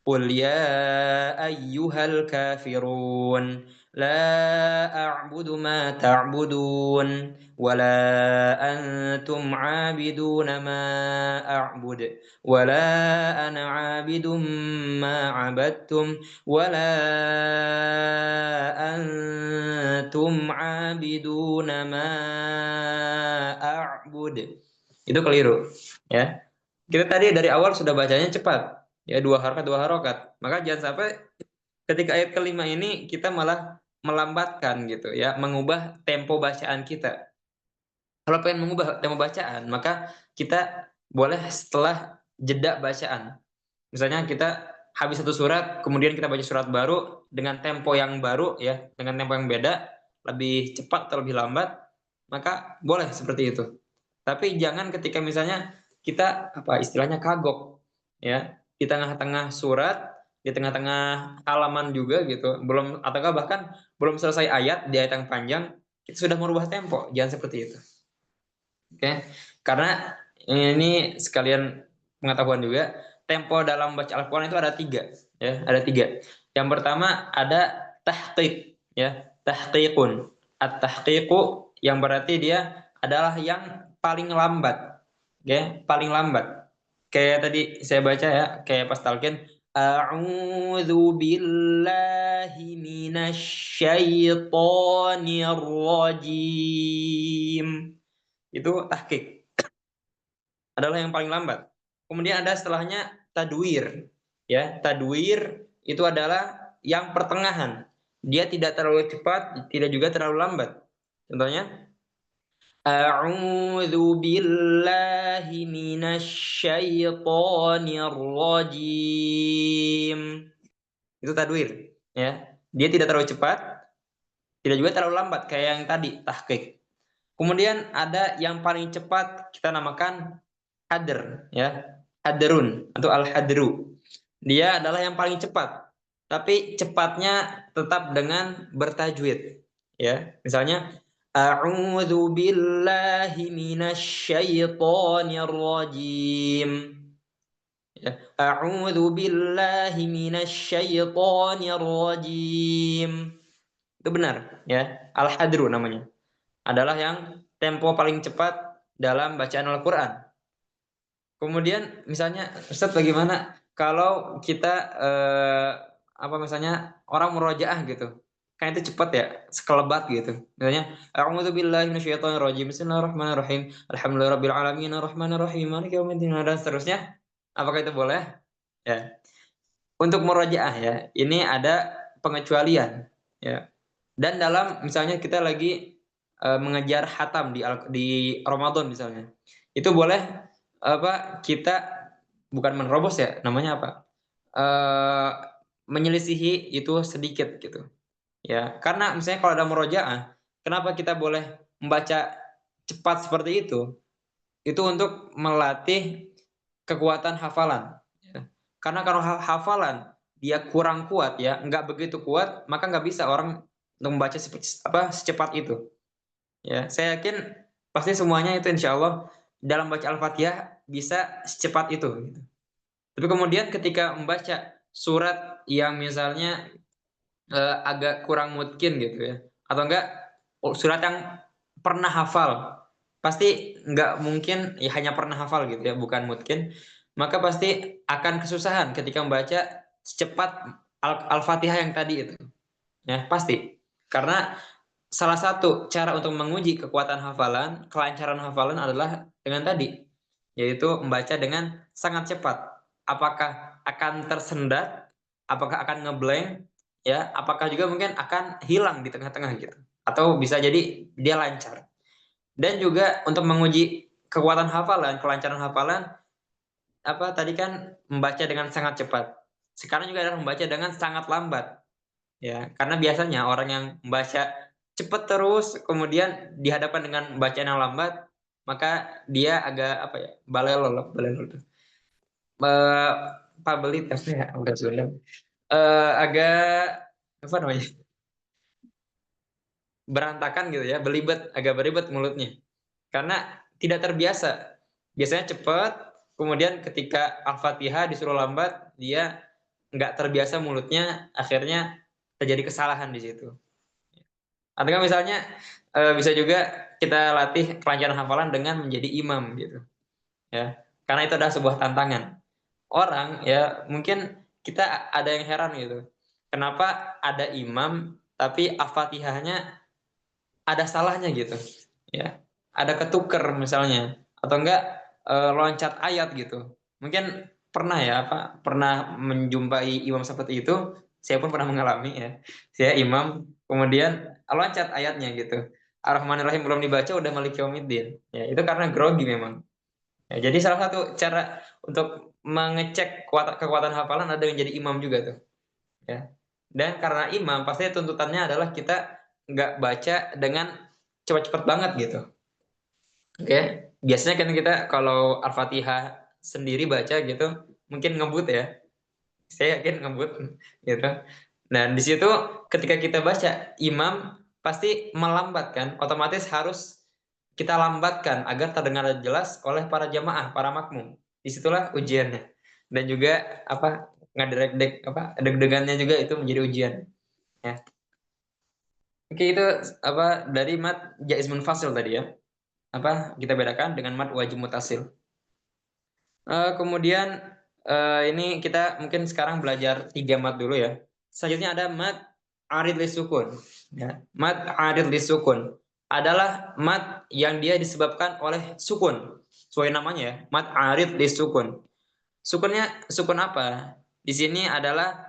Qul ya ayyuhal kafirun la a'budu ma ta'budun wa la antum 'abiduna ma a'bud wa la ana 'abidum ma 'abadtum wa la antum 'abiduna ma a'bud. Itu keliru ya. Kita tadi dari awal sudah bacanya cepat. Ya 2 harokat. Maka jangan sampai ketika ayat kelima ini kita malah melambatkan gitu ya, mengubah tempo bacaan kita. Kalau pengen mengubah tempo bacaan, maka kita boleh setelah jeda bacaan. Misalnya kita habis satu surat, kemudian kita baca surat baru dengan tempo yang baru ya, dengan tempo yang beda, lebih cepat atau lebih lambat, maka boleh seperti itu. Tapi jangan ketika misalnya kita apa istilahnya kagok ya, di tengah-tengah surat, di tengah-tengah halaman juga gitu, belum ataukah bahkan belum selesai ayat di ayat yang panjang, kita sudah merubah tempo. Jangan seperti itu. Oke. Karena ini sekalian pengetahuan juga, tempo dalam baca Al-Qur'an itu ada 3 ya, ada 3. Yang pertama ada tahqiq ya, tahqiqun. At-tahqiqu yang berarti dia adalah yang paling lambat. Ya, paling lambat. Kayak tadi saya baca ya, kayak pas talqin, a'udzu billahi minasyaitonir rajim. Itu tahqiq. Adalah yang paling lambat. Kemudian ada setelahnya tadwir. Ya, tadwir itu adalah yang pertengahan. Dia tidak terlalu cepat, tidak juga terlalu lambat. Contohnya A'udzu billahi minasyaitonir rajim. Itu tadwir, ya. Dia tidak terlalu cepat, tidak juga terlalu lambat kayak yang tadi, tahqiq. Kemudian ada yang paling cepat kita namakan hadr, ya. Hadrun atau al-hadru. Dia adalah yang paling cepat, tapi cepatnya tetap dengan bertajwid, ya. Misalnya A'udzu billahi minasyaitonir rajim. Ya. A'udzu billahi minasyaitonir rajim. Itu benar, ya. Al-hadru namanya. Adalah yang tempo paling cepat dalam bacaan Al-Qur'an. Kemudian misalnya, Ustaz bagaimana kalau kita apa misalnya orang murojaah gitu. Kan itu cepat ya, sekelebat gitu. Misalnya, a'udzubillahi minasyaitonirrajim. Bismillahirrahmanirrahim. Alhamdulillahirabbil alamin arrahmanirrahim maliki yaumiddin dan seterusnya. Apakah itu boleh? Ya. untuk murojaah ya, ini ada pengecualian ya. Dan dalam misalnya kita lagi mengejar hatam di Ramadan misalnya. Itu boleh kita bukan menerobos ya, namanya apa? Menyelisihi itu sedikit gitu. Ya, karena misalnya kalau ada murojaah, kenapa kita boleh membaca cepat seperti itu? Itu untuk melatih kekuatan hafalan. Ya. Karena kalau hafalan dia kurang kuat ya, nggak begitu kuat, maka nggak bisa orang untuk membaca secepat itu. Ya, saya yakin pasti semuanya itu insya Allah dalam baca Al-Fatihah bisa secepat itu. Gitu. Tapi kemudian ketika membaca surat yang misalnya agak kurang mungkin gitu ya, atau enggak surat yang pernah hafal, pasti nggak mungkin ya hanya pernah hafal gitu ya, bukan mungkin, maka pasti akan kesusahan ketika membaca secepat Al-Fatihah yang tadi itu, ya pasti. Karena salah satu cara untuk menguji kekuatan hafalan, kelancaran hafalan adalah dengan tadi, yaitu membaca dengan sangat cepat. Apakah akan tersendat, apakah akan ngeblank, ya, apakah juga mungkin akan hilang di tengah-tengah gitu, atau bisa jadi dia lancar. Dan juga untuk menguji kekuatan hafalan, kelancaran hafalan, tadi kan membaca dengan sangat cepat. Sekarang juga adalah membaca dengan sangat lambat, ya, karena biasanya orang yang membaca cepat terus, kemudian dihadapkan dengan bacaan yang lambat, maka dia agak balelo tuh. Pabelit ya, udah Sunda. Agak apa namanya? Berantakan gitu ya, agak beribet mulutnya. Karena tidak terbiasa. Biasanya cepat, kemudian ketika Al-Fatihah disuruh lambat, dia nggak terbiasa mulutnya, akhirnya terjadi kesalahan di situ. Atau kan misalnya bisa juga kita latih kelancaran hafalan dengan menjadi imam gitu. Ya. Karena itu adalah sebuah tantangan. Orang ya mungkin kita ada yang heran gitu. Kenapa ada imam tapi Al-Fatihahnya ada salahnya gitu. Ya. Ada ketuker misalnya atau enggak loncat ayat gitu. Mungkin pernah ya pernah menjumpai imam seperti itu. Saya pun pernah mengalami ya. Saya imam kemudian loncat ayatnya gitu. Ar-Rahmanir-Rahim belum dibaca udah Maliki Yaumiddin. Ya, itu karena grogi memang. Ya, jadi salah satu cara untuk mengecek kekuatan hafalan ada yang jadi imam juga tuh. Ya. Dan karena imam pasti tuntutannya adalah kita nggak baca dengan cepat-cepat banget gitu. Oke. Biasanya kan kita kalau Al-Fatihah sendiri baca gitu mungkin ngebut ya. Saya yakin ngebut gitu. Nah, di situ ketika kita baca imam pasti melambatkan, otomatis harus kita lambatkan agar terdengar jelas oleh para jamaah, para makmum. Disitulah ujiannya. Dan juga deg-degannya juga itu menjadi ujian. Ya. Oke, itu dari mat jaiz munfasil tadi ya. Kita bedakan dengan mat wajib mutasil. Kemudian ini kita mungkin sekarang belajar 3 mat dulu ya. Selanjutnya ada mat arid lisukun. Ya. Mat arid lisukun adalah mat yang dia disebabkan oleh sukun. Sesuai namanya ya, mat arid lisukun. Sukun apa? Di sini adalah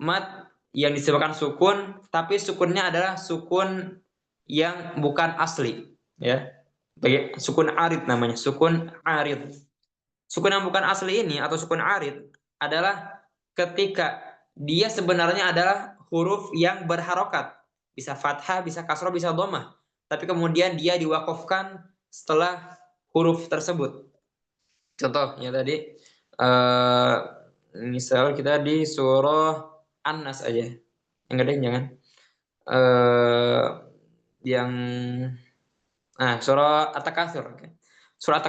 mat yang disebabkan sukun, tapi sukunnya adalah sukun yang bukan asli, ya. Sukun arid namanya, sukun arid. Sukun yang bukan asli ini atau sukun arid adalah ketika dia sebenarnya adalah huruf yang berharokat, bisa fathah, bisa kasroh, bisa dhammah, tapi kemudian dia diwakafkan setelah huruf tersebut. Contohnya tadi misal kita di surah An-Nas aja, jangan yang surah At-Takatsur. Okay. Surah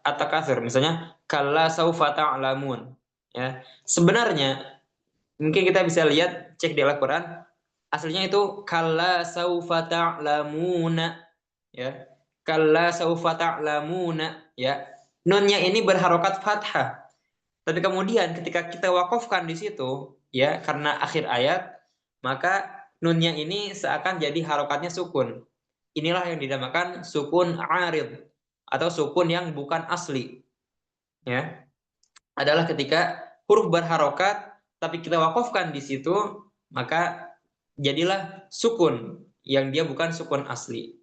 At-Takatsur misalnya kalla saufa ta'lamun ya. Sebenarnya mungkin kita bisa lihat cek di Al-Qur'an aslinya itu kalla saufa ta'lamuna ya. Kalla saufa ta'lamuna ya. Nunnya ini berharokat fathah. Tapi kemudian ketika kita wakafkan di situ ya karena akhir ayat maka nunnya ini seakan jadi harokatnya sukun. Inilah yang dinamakan sukun arid atau sukun yang bukan asli. Ya. Adalah ketika huruf berharokat tapi kita wakofkan di situ, maka jadilah sukun yang dia bukan sukun asli.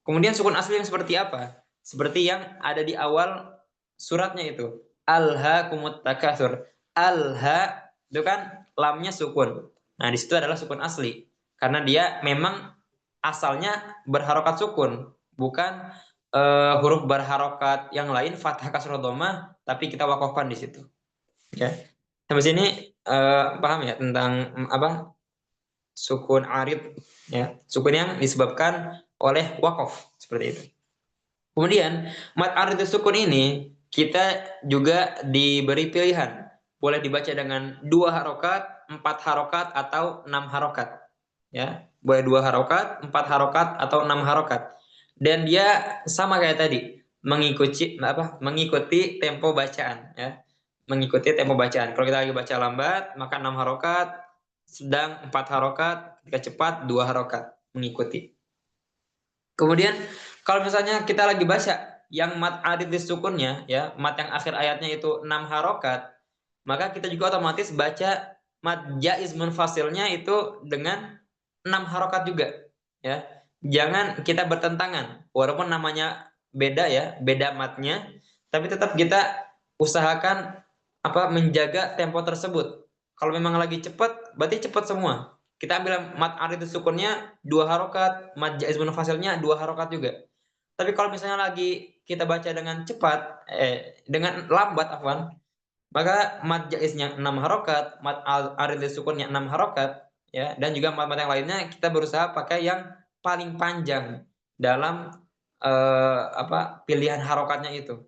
Kemudian sukun asli yang seperti apa? Seperti yang ada di awal suratnya itu. Alhaakumut takatsur. Alha itu kan lamnya sukun. Nah, di situ adalah sukun asli. Karena dia memang asalnya berharokat sukun, bukan huruf berharokat yang lain fathah kasrah dhammah, tapi kita wakofkan di situ. Ya. Sampai sini paham ya tentang apa? Sukun arid, ya. Sukun yang disebabkan oleh wakof seperti itu. Kemudian mad arid sukun ini kita juga diberi pilihan, boleh dibaca dengan 2 harokat, 4 harokat atau 6 harokat, ya. Boleh 2 harokat, 4 harokat atau 6 harokat. Dan dia sama kayak tadi, mengikuti tempo bacaan, ya. Mengikuti tempo bacaan. Kalau kita lagi baca lambat, maka 6 harokat, sedang 4 harokat, ketika cepat 2 harokat, mengikuti. Kemudian kalau misalnya kita lagi baca yang mad arid sukunnya, ya, mad yang akhir ayatnya itu 6 harokat, maka kita juga otomatis baca mad jaiz munfasilnya itu dengan 6 harokat juga, ya. Jangan kita bertentangan, walaupun namanya beda ya, beda madnya, tapi tetap kita usahakan menjaga tempo tersebut. Kalau memang lagi cepat, berarti cepat semua. Kita ambil mad arid sukunnya 2 harokat, mad jaiz munfasilnya 2 harokat juga. Tapi kalau misalnya lagi kita baca dengan cepat, dengan lambat maka mad jaiznya 6 harokat, mad arid sukunnya 6 harokat, ya, dan juga mad-mad yang lainnya kita berusaha pakai yang paling panjang dalam pilihan harokatnya itu.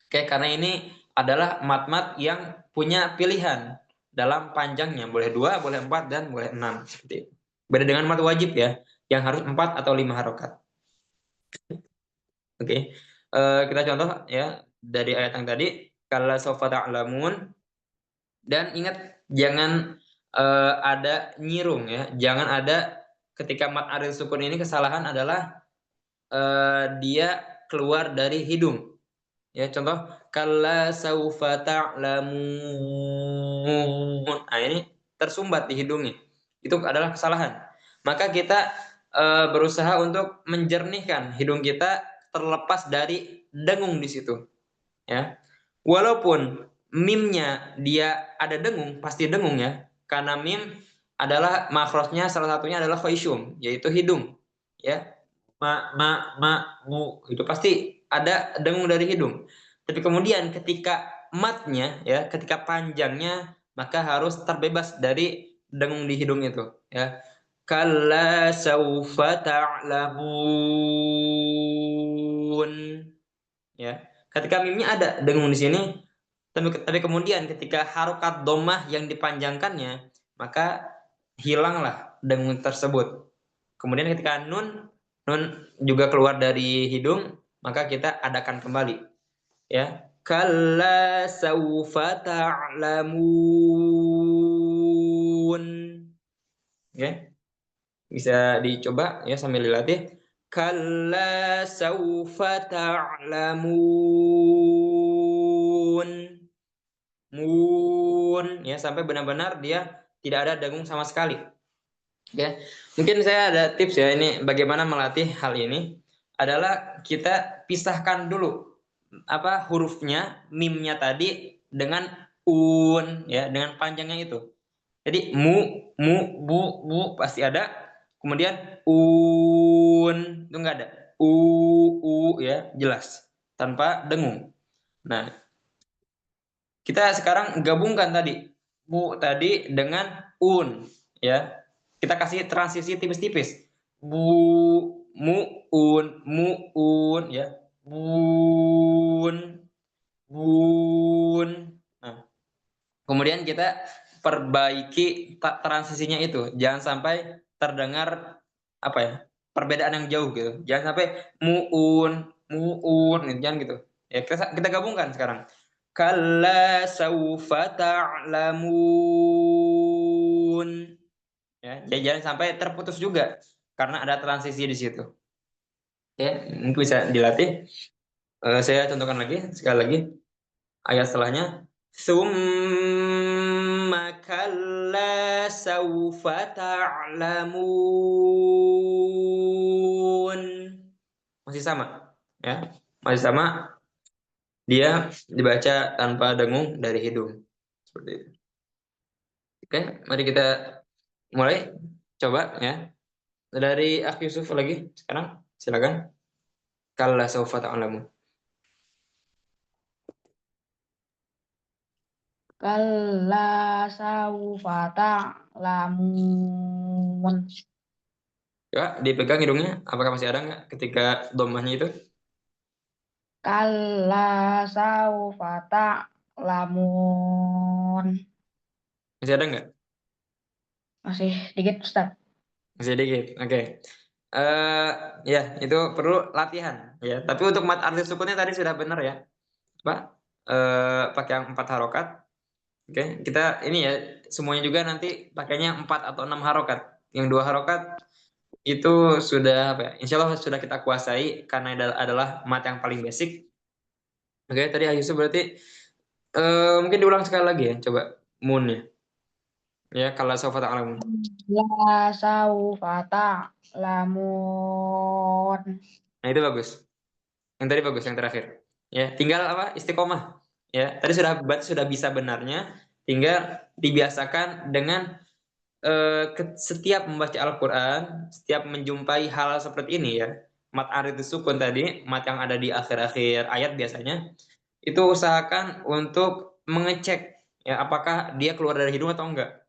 Oke, karena ini adalah mad-mad yang punya pilihan dalam panjangnya, boleh 2, boleh 4, dan boleh 6 seperti itu. Beda dengan mad wajib ya, yang harus 4 atau 5 harokat. Oke. Kita contoh ya dari ayat yang tadi, kalla sawfa ta'lamun. Dan ingat jangan ada nyirung ya, jangan ada ketika mad arid sukun ini kesalahan adalah dia keluar dari hidung. Ya, contoh kalla saufa ta'lamun. Nah, ini tersumbat di hidungnya. Itu adalah kesalahan. Maka kita berusaha untuk menjernihkan hidung kita terlepas dari dengung di situ. Ya. Walaupun mimnya dia ada dengung, pasti dengung ya. Karena mim adalah makrosnya salah satunya adalah khaisyum, yaitu hidung. Ya. Mu itu pasti ada dengung dari hidung. Tapi kemudian ketika matnya ya, ketika panjangnya, maka harus terbebas dari dengung di hidung itu ya. Kalla saufa ta'lamun. Ya. Ketika mimnya ada dengung di sini, tapi kemudian ketika harokat dhammah yang dipanjangkannya, maka hilanglah dengung tersebut. Kemudian ketika nun juga keluar dari hidung, maka kita adakan kembali. Ya, kalla saufa ta'lamun. Oke. Bisa dicoba ya sambil dilatih. Kalla saufa ta'lamun. Mun ya, sampai benar-benar dia tidak ada dengung sama sekali. Ya, mungkin saya ada tips ya, ini bagaimana melatih hal ini adalah kita pisahkan dulu hurufnya, mimnya tadi dengan ya, dengan panjangnya itu. Jadi mu, bu pasti ada, kemudian itu enggak ada. Ya, jelas tanpa dengung. Nah, kita sekarang gabungkan tadi mu tadi dengan ya. Kita kasih transisi tipis-tipis. Mu'un ya. Bun. Nah, kemudian kita perbaiki transisinya itu. Jangan sampai terdengar perbedaan yang jauh gitu. Jangan sampai mu'un, jangan gitu. Ya, kita gabungkan sekarang. Kalla saufa ta'lamun. Ya, jangan sampai terputus juga karena ada transisi di situ. Ya, mungkin bisa dilatih. Saya contohkan lagi sekali lagi ayat setelahnya. Summa Thumma kalla sawfa ta'lamun. Masih sama, ya. Masih sama. Dia dibaca tanpa dengung dari hidung. Seperti itu. Oke, mari kita mulai. Coba ya. Dari Akh Yusuf lagi sekarang. Silakan. Kalla sawfa ta'lamun. Kalla sawfa ta'lamun. Coba dipegang hidungnya. Apakah masih ada nggak ketika dhammahnya itu? Kalla sawfa ta'lamun. Masih ada nggak? Masih dikit, Ustaz. Masih dikit. Oke. Ya, itu perlu latihan ya. Tapi untuk mat arti sukunnya tadi sudah benar ya. Pak. Pakai yang 4 harokat. Oke, kita ini ya semuanya juga nanti pakainya 4 atau 6 harokat. Yang 2 harokat itu sudah apa ya? Insya Allah sudah kita kuasai karena adalah mat yang paling basic. Oke, tadi Yusuf berarti mungkin diulang sekali lagi ya, coba moon-nya. Ya, kalau sawfa ta'lamun. La sawfa ta'lamun. Nah, itu bagus. Yang tadi bagus, yang terakhir. Ya, tinggal apa? Istiqomah. Ya, tadi sudah bisa benarnya, tinggal dibiasakan dengan setiap membaca Al-Qur'an, setiap menjumpai hal seperti ini ya. Mat arid sukun tadi, mat yang ada di akhir-akhir ayat biasanya, itu usahakan untuk mengecek ya apakah dia keluar dari hidung atau enggak.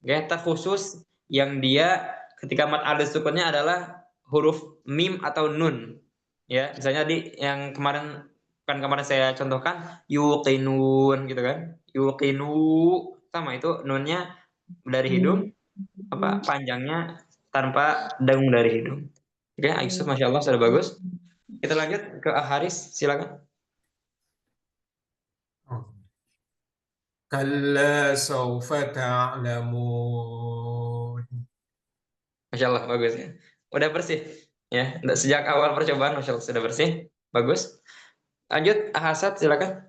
Oke, terkhusus yang dia ketika mat arid sukunnya adalah huruf mim atau nun. Ya, misalnya yang kemarin saya contohkan yuqinun gitu kan. Yuqinu sama itu nunnya dari hidung panjangnya tanpa dengung dari hidung. Oke, Yusuf Masya Allah sudah bagus. Kita lanjut ke Haris, silakan. Kalla sawfa ta'lamun. Masya Allah bagus ya. Udah bersih ya. Sejak awal percobaan Masya Allah sudah bersih. Bagus. Lanjut Ahasad silakan.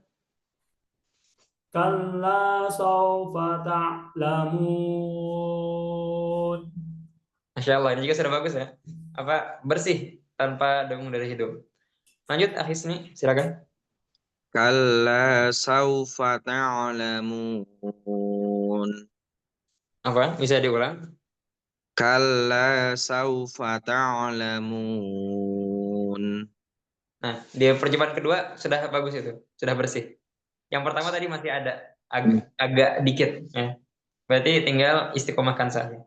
Kalla sawfa ta'lamun. Masya Allah ini juga sudah bagus ya. Bersih tanpa dengung dari hidung. Lanjut Ahis nih silakan. Kalla sawfa ta'lamun. Bisa diulang? Kalla sawfa ta'lamun. Nah, di percobaan kedua sudah bagus itu, sudah bersih. Yang pertama tadi masih ada agak dikit ya. Berarti tinggal istiqomahkan saja.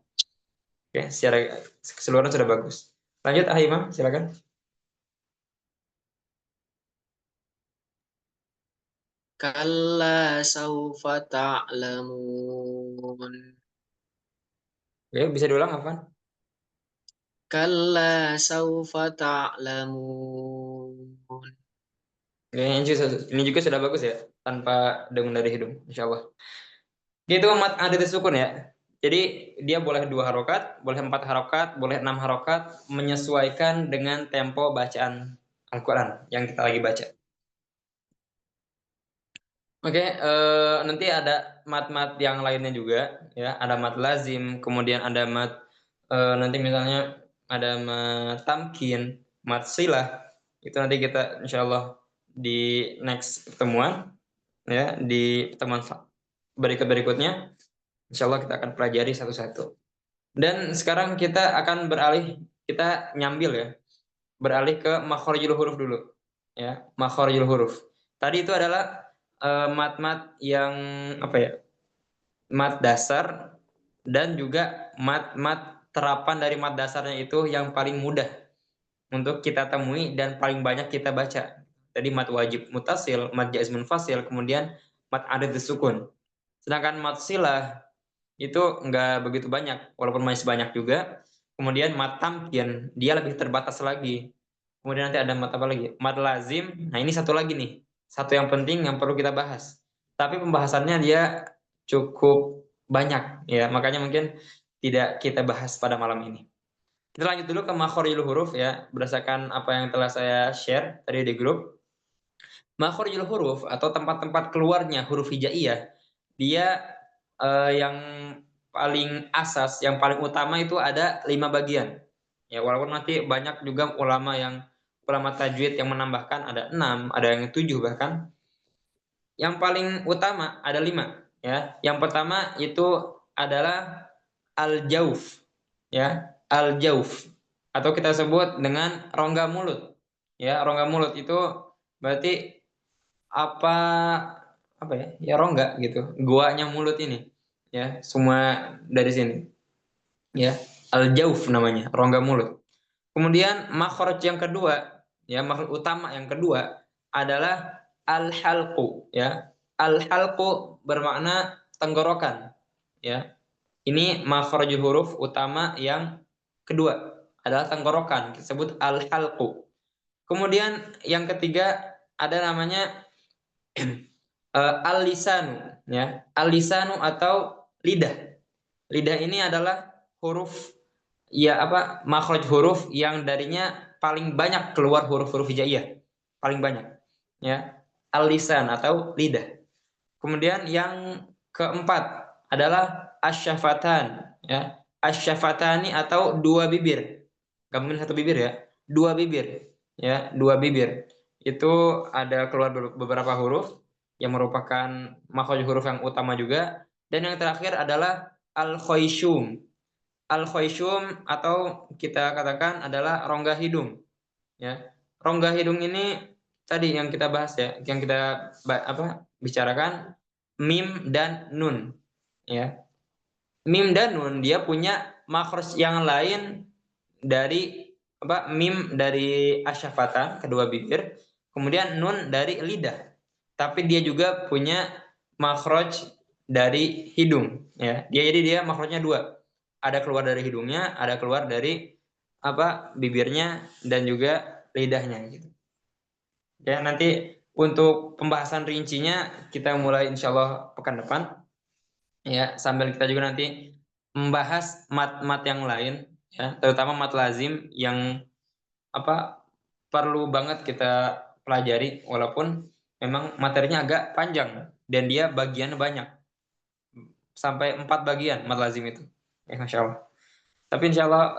Oke, secara keseluruhan sudah bagus. Lanjut Imam, silakan. Kalla sawfa ta'lamun. Oke, bisa diulang Afwan? Kalla sawfa ta'lamun. Oke, ini juga sudah bagus ya, tanpa dengung dari hidung, insya Allah. Itu mat adat sukun ya. Jadi dia boleh 2 harokat, boleh 4 harokat, boleh 6 harokat, menyesuaikan dengan tempo bacaan Al-Quran yang kita lagi baca. Oke, nanti ada mat-mat yang lainnya juga ya, ada mat lazim, kemudian ada mat nanti misalnya ada mat tamkin, mat silah. Itu nanti kita insyaallah di next pertemuan ya, di pertemuan berikutnya insyaallah kita akan pelajari satu-satu. Dan sekarang kita akan kita nyambil ya, beralih ke makharijul huruf dulu ya, makharijul huruf. Tadi itu adalah mat-mat yang mat dasar dan juga mat-mat terapan dari mat dasarnya itu yang paling mudah untuk kita temui dan paling banyak kita baca. Tadi mat wajib mutasil, mat jaiz munfasil, kemudian mat arid sukun. Sedangkan mat silah itu enggak begitu banyak, walaupun masih banyak juga. Kemudian mat tamkin, dia lebih terbatas lagi. Kemudian nanti ada mat apa lagi? Mat lazim. Nah, ini satu lagi nih. Satu yang penting yang perlu kita bahas. Tapi pembahasannya dia cukup banyak ya, makanya mungkin tidak kita bahas pada malam ini. Kita lanjut dulu ke makharijul huruf ya, berdasarkan apa yang telah saya share tadi di grup. Makharijul huruf atau tempat-tempat keluarnya huruf hijaiyah, dia yang paling asas, yang paling utama itu ada 5 bagian. Ya, walaupun nanti banyak juga ulama tajwid yang menambahkan ada 6, ada yang 7 bahkan. Yang paling utama ada 5 ya. Yang pertama itu adalah al-jauf ya, al-jauf atau kita sebut dengan rongga mulut. Ya, rongga mulut itu berarti apa ya? Ya rongga gitu. Guanya mulut ini. Ya, semua dari sini. Ya, al-jauf namanya, rongga mulut. Kemudian makhraj yang kedua, ya, makhraj utama yang kedua adalah al-halqu, ya. Al-halqu bermakna tenggorokan, ya. Ini makhraj huruf utama yang kedua adalah tenggorokan, disebut al-halqu. Kemudian yang ketiga ada namanya al-lisanu, ya. Al-lisanu atau lidah. Lidah ini adalah huruf makhraj huruf yang darinya paling banyak keluar huruf-huruf hijaiyah. Paling banyak, ya. Al-lisan atau lidah. Kemudian yang keempat adalah asyafatan, ya. Asyafatani atau 2 bibir. Enggak mungkin 1 bibir ya. 2 bibir, ya, 2 bibir. Itu ada keluar beberapa huruf yang merupakan makhraj huruf yang utama juga. Dan yang terakhir adalah al-khayshum. Al-khayshum atau kita katakan adalah rongga hidung, ya. Rongga hidung ini tadi yang kita bahas ya, yang kita bicarakan mim dan nun, ya. Mim dan nun dia punya makhraj yang lain dari mim dari asyafatan kedua bibir, kemudian nun dari lidah. Tapi dia juga punya makhraj dari hidung, ya. Jadi dia makhrajnya 2. Ada keluar dari hidungnya, ada keluar dari bibirnya dan juga lidahnya gitu. Ya, nanti untuk pembahasan rincinya kita mulai insyaallah pekan depan. Ya, sambil kita juga nanti membahas mat-mat yang lain ya, terutama mat lazim yang perlu banget kita pelajari walaupun memang materinya agak panjang dan dia bagiannya banyak. Sampai 4 bagian mat lazim itu. Ya, Masya Allah. Tapi insya Allah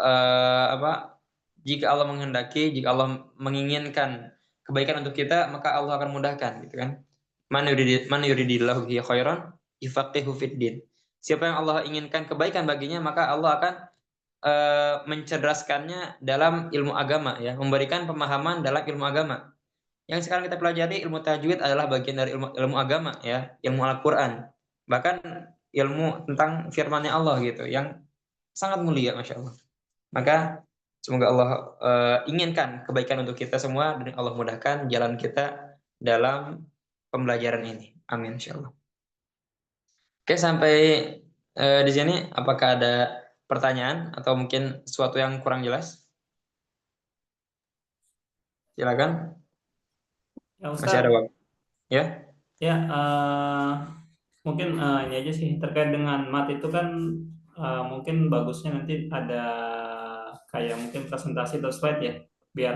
jika Allah menghendaki, jika Allah menginginkan kebaikan untuk kita, maka Allah akan mudahkan, gitu kan. Man yuridillahu bihi khairan yufaqihu fiddin. Siapa yang Allah inginkan kebaikan baginya, maka Allah akan mencerdaskannya dalam ilmu agama, ya, memberikan pemahaman dalam ilmu agama. Yang sekarang kita pelajari ilmu tajwid adalah bagian dari ilmu agama, ya, ilmu Al-Qur'an. Bahkan ilmu tentang firman-Nya Allah gitu, yang sangat mulia, Masya Allah. Maka semoga Allah inginkan kebaikan untuk kita semua dan Allah mudahkan jalan kita dalam pembelajaran ini. Amin, Insya Allah. Oke, sampai di sini apakah ada pertanyaan atau mungkin sesuatu yang kurang jelas? Silakan. Ya, Ustaz. Masih ada waktu. Ya. Ya, mungkin ini aja sih terkait dengan mat itu kan mungkin bagusnya nanti ada kayak mungkin presentasi atau slide ya, biar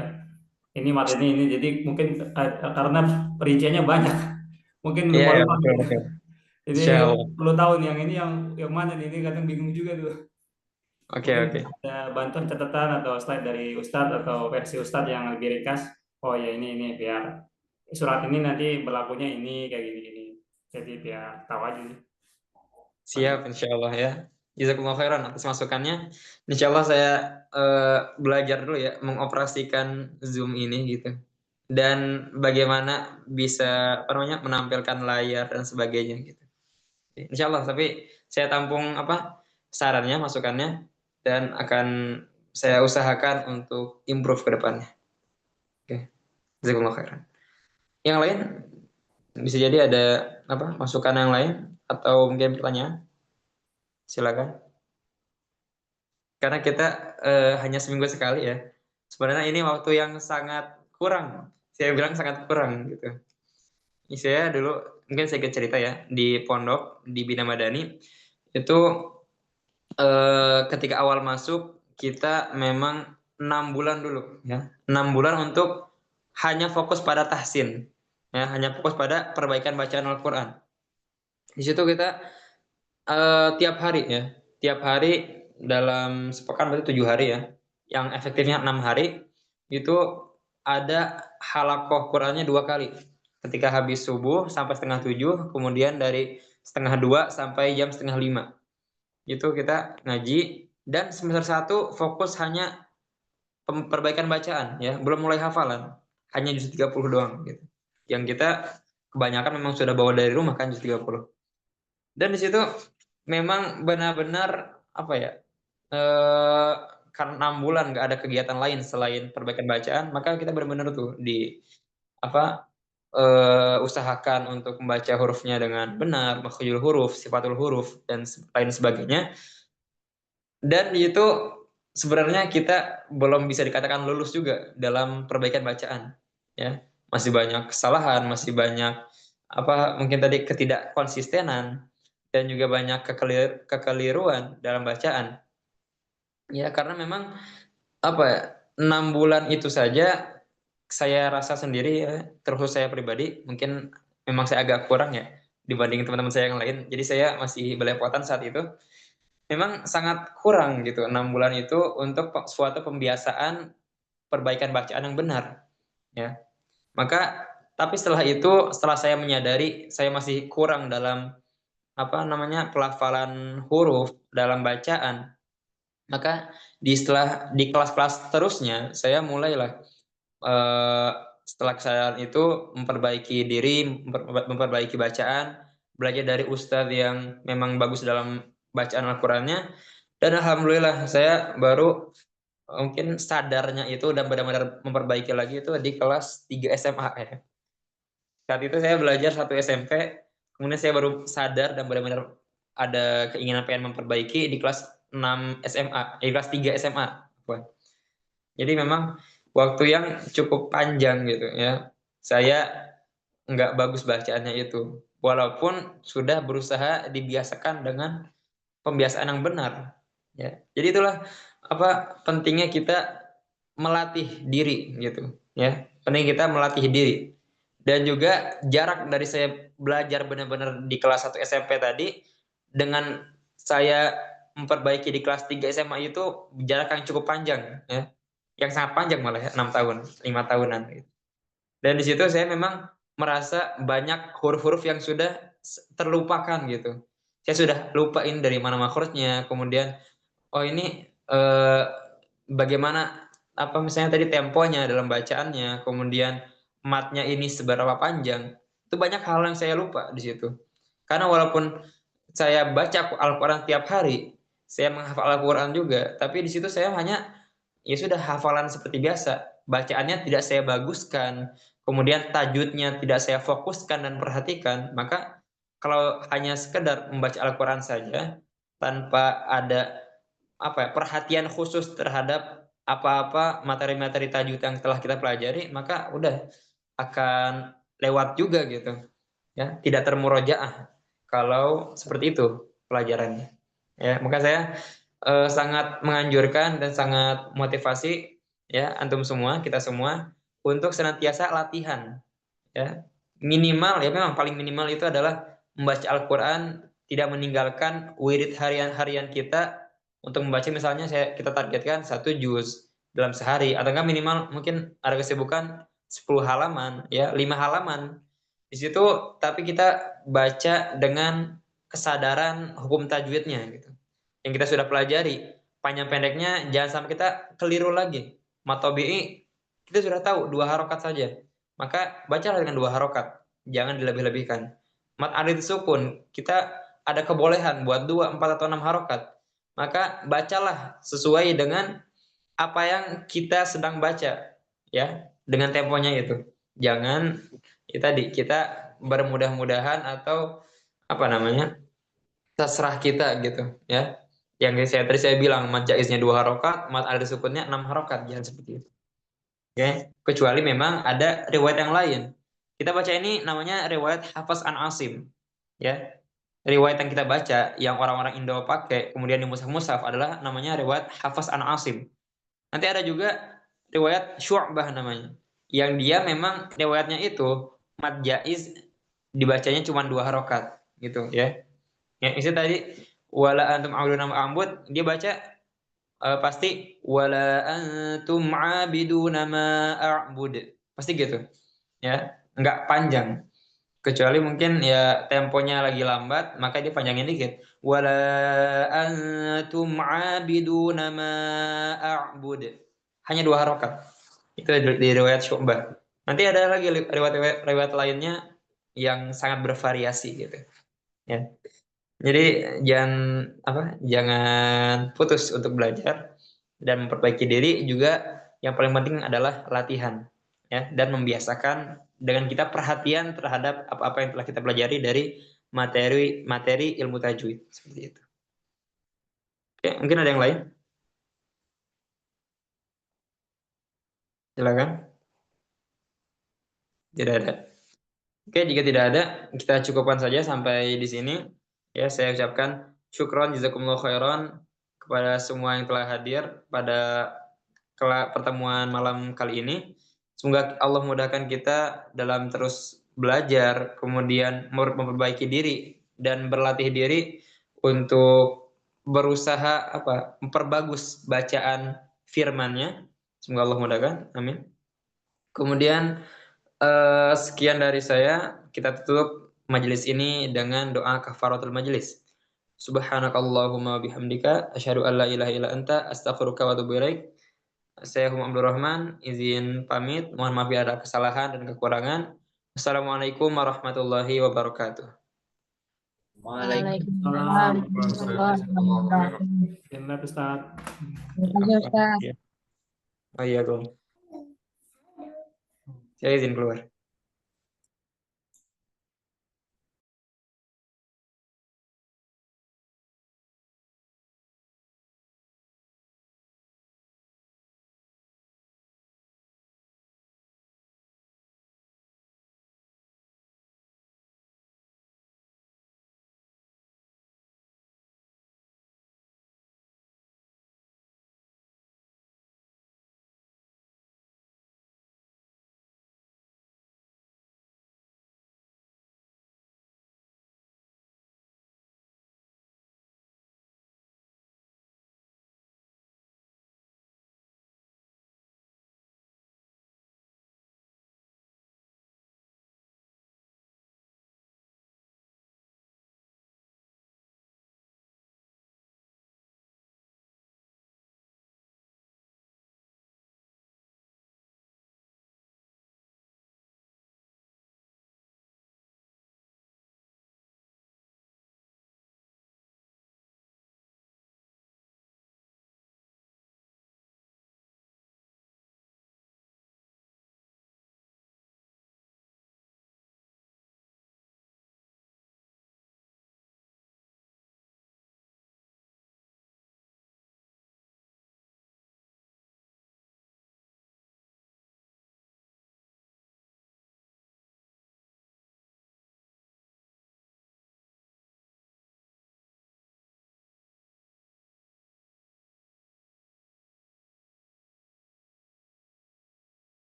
ini mat ini jadi mungkin karena perinciannya banyak mungkin Iya, lupa-lupa betul, gitu. betul. Jadi Insyaallah. perlu tahu nih yang ini yang mana nih, ini kadang bingung juga tuh. Oke. Mungkin ada bantuan catatan atau slide dari Ustadz atau versi Ustadz yang lebih ringkas. Oh ya ini biar surat ini nanti berlakunya ini kayak gini. Jadi biar tahu aja nih. Siap, insya Allah ya. Jazakumullah khairan atas masukannya. Insya Allah saya belajar dulu ya mengoperasikan Zoom ini gitu. Dan bagaimana bisa menampilkan layar dan sebagainya gitu. Insya Allah, tapi saya tampung sarannya, masukannya, dan akan saya usahakan untuk improve ke depannya. Oke. Jazakumullah khairan. Yang lain bisa jadi ada masukan yang lain atau mungkin pertanyaan? Silakan. Karena kita hanya seminggu sekali ya. Sebenarnya ini waktu yang sangat kurang. Saya bilang sangat kurang gitu. Saya dulu mungkin sedikit cerita ya, di pondok di Bina Madani itu ketika awal masuk kita memang 6 bulan dulu ya. 6 bulan untuk hanya fokus pada tahsin. Ya, hanya fokus pada perbaikan bacaan Al-Qur'an. Di situ kita Tiap hari ya. Tiap hari dalam sepekan berarti 7 hari ya. Yang efektifnya 6 hari itu ada halaqah Qur'annya 2 kali. Ketika habis subuh sampai 6:30, kemudian dari 2:30 sampai jam 4:30. Itu kita ngaji dan semester 1 fokus hanya perbaikan bacaan ya, belum mulai hafalan. Hanya juz 30 doang gitu. Yang kita kebanyakan memang sudah bawa dari rumah kan juz 30. Dan di situ memang benar-benar apa ya? Karena 6 bulan nggak ada kegiatan lain selain perbaikan bacaan, maka kita benar-benar tuh usahakan untuk membaca hurufnya dengan benar, makhrajul huruf, sifatul huruf dan lain sebagainya. Dan itu sebenarnya kita belum bisa dikatakan lulus juga dalam perbaikan bacaan, ya. Masih banyak kesalahan, masih banyak mungkin tadi ketidakkonsistenan dan juga banyak kekeliruan dalam bacaan. Ya, karena memang 6 bulan itu saja saya rasa sendiri ya, terkhusus saya pribadi, mungkin memang saya agak kurang ya dibanding teman-teman saya yang lain. Jadi saya masih belepotan saat itu. Memang sangat kurang gitu 6 bulan itu untuk suatu pembiasaan perbaikan bacaan yang benar, ya. Maka tapi setelah itu, setelah saya menyadari saya masih kurang dalam pelafalan huruf dalam bacaan, maka di kelas-kelas terusnya saya mulailah setelah kesadaran itu memperbaiki diri, memperbaiki bacaan, belajar dari ustadz yang memang bagus dalam bacaan Al-Qur'annya, dan alhamdulillah saya baru mungkin sadarnya itu dan benar-benar memperbaiki lagi itu di kelas 3 SMA ya. Saat itu saya belajar 1 SMP, kemudian saya baru sadar dan benar-benar ada keinginan pengen memperbaiki di kelas 6 SMA, kelas 3 SMA. Jadi memang waktu yang cukup panjang gitu ya. Saya nggak bagus bacaannya itu. Walaupun sudah berusaha dibiasakan dengan pembiasaan yang benar. Ya. Jadi itulah pentingnya kita melatih diri gitu ya. Penting kita melatih diri. Dan juga jarak dari saya belajar benar-benar di kelas 1 SMP tadi dengan saya memperbaiki di kelas 3 SMA itu jarak yang cukup panjang ya. Yang sangat panjang malah ya, 6 tahun, 5 tahunan gitu. Dan di situ saya memang merasa banyak huruf-huruf yang sudah terlupakan gitu. Saya sudah lupain dari mana makhrajnya, kemudian ini bagaimana misalnya tadi temponya dalam bacaannya, kemudian matnya ini seberapa panjang. Itu banyak hal yang saya lupa di situ. Karena walaupun saya baca Al-Qur'an tiap hari, saya menghafal Al-Qur'an juga, tapi di situ saya hanya ya sudah hafalan seperti biasa, bacaannya tidak saya baguskan, kemudian tajwidnya tidak saya fokuskan dan perhatikan, maka kalau hanya sekedar membaca Al-Qur'an saja tanpa ada perhatian khusus terhadap apa-apa materi-materi tajwid yang telah kita pelajari, maka udah akan lewat juga gitu. Ya, tidak termurojaah kalau seperti itu pelajarannya. Ya, maka saya sangat menganjurkan dan sangat motivasi ya antum semua, kita semua untuk senantiasa latihan ya. Minimal ya memang paling minimal itu adalah membaca Al-Qur'an, tidak meninggalkan wirid harian kita untuk membaca misalnya kita targetkan 1 juz dalam sehari atau enggak minimal mungkin ada kesibukan 10 halaman ya, 5 halaman. Di situ tapi kita baca dengan kesadaran hukum tajwidnya gitu. Yang kita sudah pelajari, panjang pendeknya jangan sampai kita keliru lagi. Mad tabi'i kita sudah tahu 2 harokat saja. Maka bacalah dengan 2 harokat, jangan dilebih-lebihkan. Mad arid sukun, kita ada kebolehan buat 2, 4 atau 6 harokat. Maka bacalah sesuai dengan apa yang kita sedang baca ya, dengan temponya itu. Jangan kita bermudah-mudahan atau terserah kita gitu ya. Yang tadi saya bilang mad jaiznya 2 harokat, mad arid sukunnya 6 harokat, jangan seperti itu. Oke, kecuali memang ada riwayat yang lain. Kita baca ini namanya riwayat Hafs an Asim. Ya. Riwayat yang kita baca yang orang-orang Indo pakai kemudian di mushaf-mushaf adalah namanya riwayat Hafs an Asim. Nanti ada juga riwayat Syu'bah namanya. Yang dia memang riwayatnya itu mad jaiz dibacanya cuma 2 harokat gitu ya. Ya, isi tadi wala antum a'buduna ma a'bud, dia baca pasti wala antum 'abiduna ma a'bud. Pasti gitu. Ya, enggak panjang. Kecuali mungkin ya temponya lagi lambat, maka dia panjangin dikit. Wala antum 'abiduna ma a'bud. Hanya 2 harokat. Itu di riwayat Syu'bah. Nanti ada lagi riwayat lainnya yang sangat bervariasi gitu. Ya. Jadi jangan putus untuk belajar dan memperbaiki diri. Juga yang paling penting adalah latihan, ya, dan membiasakan dengan kita perhatian terhadap apa-apa yang telah kita pelajari dari materi ilmu tajwid seperti itu. Oke, mungkin ada yang lain? Silakan. Tidak ada. Oke, jika tidak ada, kita cukupkan saja sampai di sini. Ya, saya ucapkan syukron jazakumullah khairan kepada semua yang telah hadir pada pertemuan malam kali ini. Semoga Allah mudahkan kita dalam terus belajar, kemudian memperbaiki diri dan berlatih diri untuk berusaha memperbagus bacaan firman-Nya. Semoga Allah mudahkan. Amin. Kemudian sekian dari saya. Kita tutup majelis ini dengan doa kafaratul majelis. Subhanakallahumma bihamdika asyhadu an la ilaha illa anta astaghfiruka wa atubu ilaik. Saya Humam Abdul Rahman, izin pamit. Mohon maaf bila ada kesalahan dan kekurangan. Assalamualaikum warahmatullahi wabarakatuh. Waalaikumsalam warahmatullahi wabarakatuh. Terima kasih, Ustaz. Terima kasih, Ustaz. Oh iya, Saya izin keluar.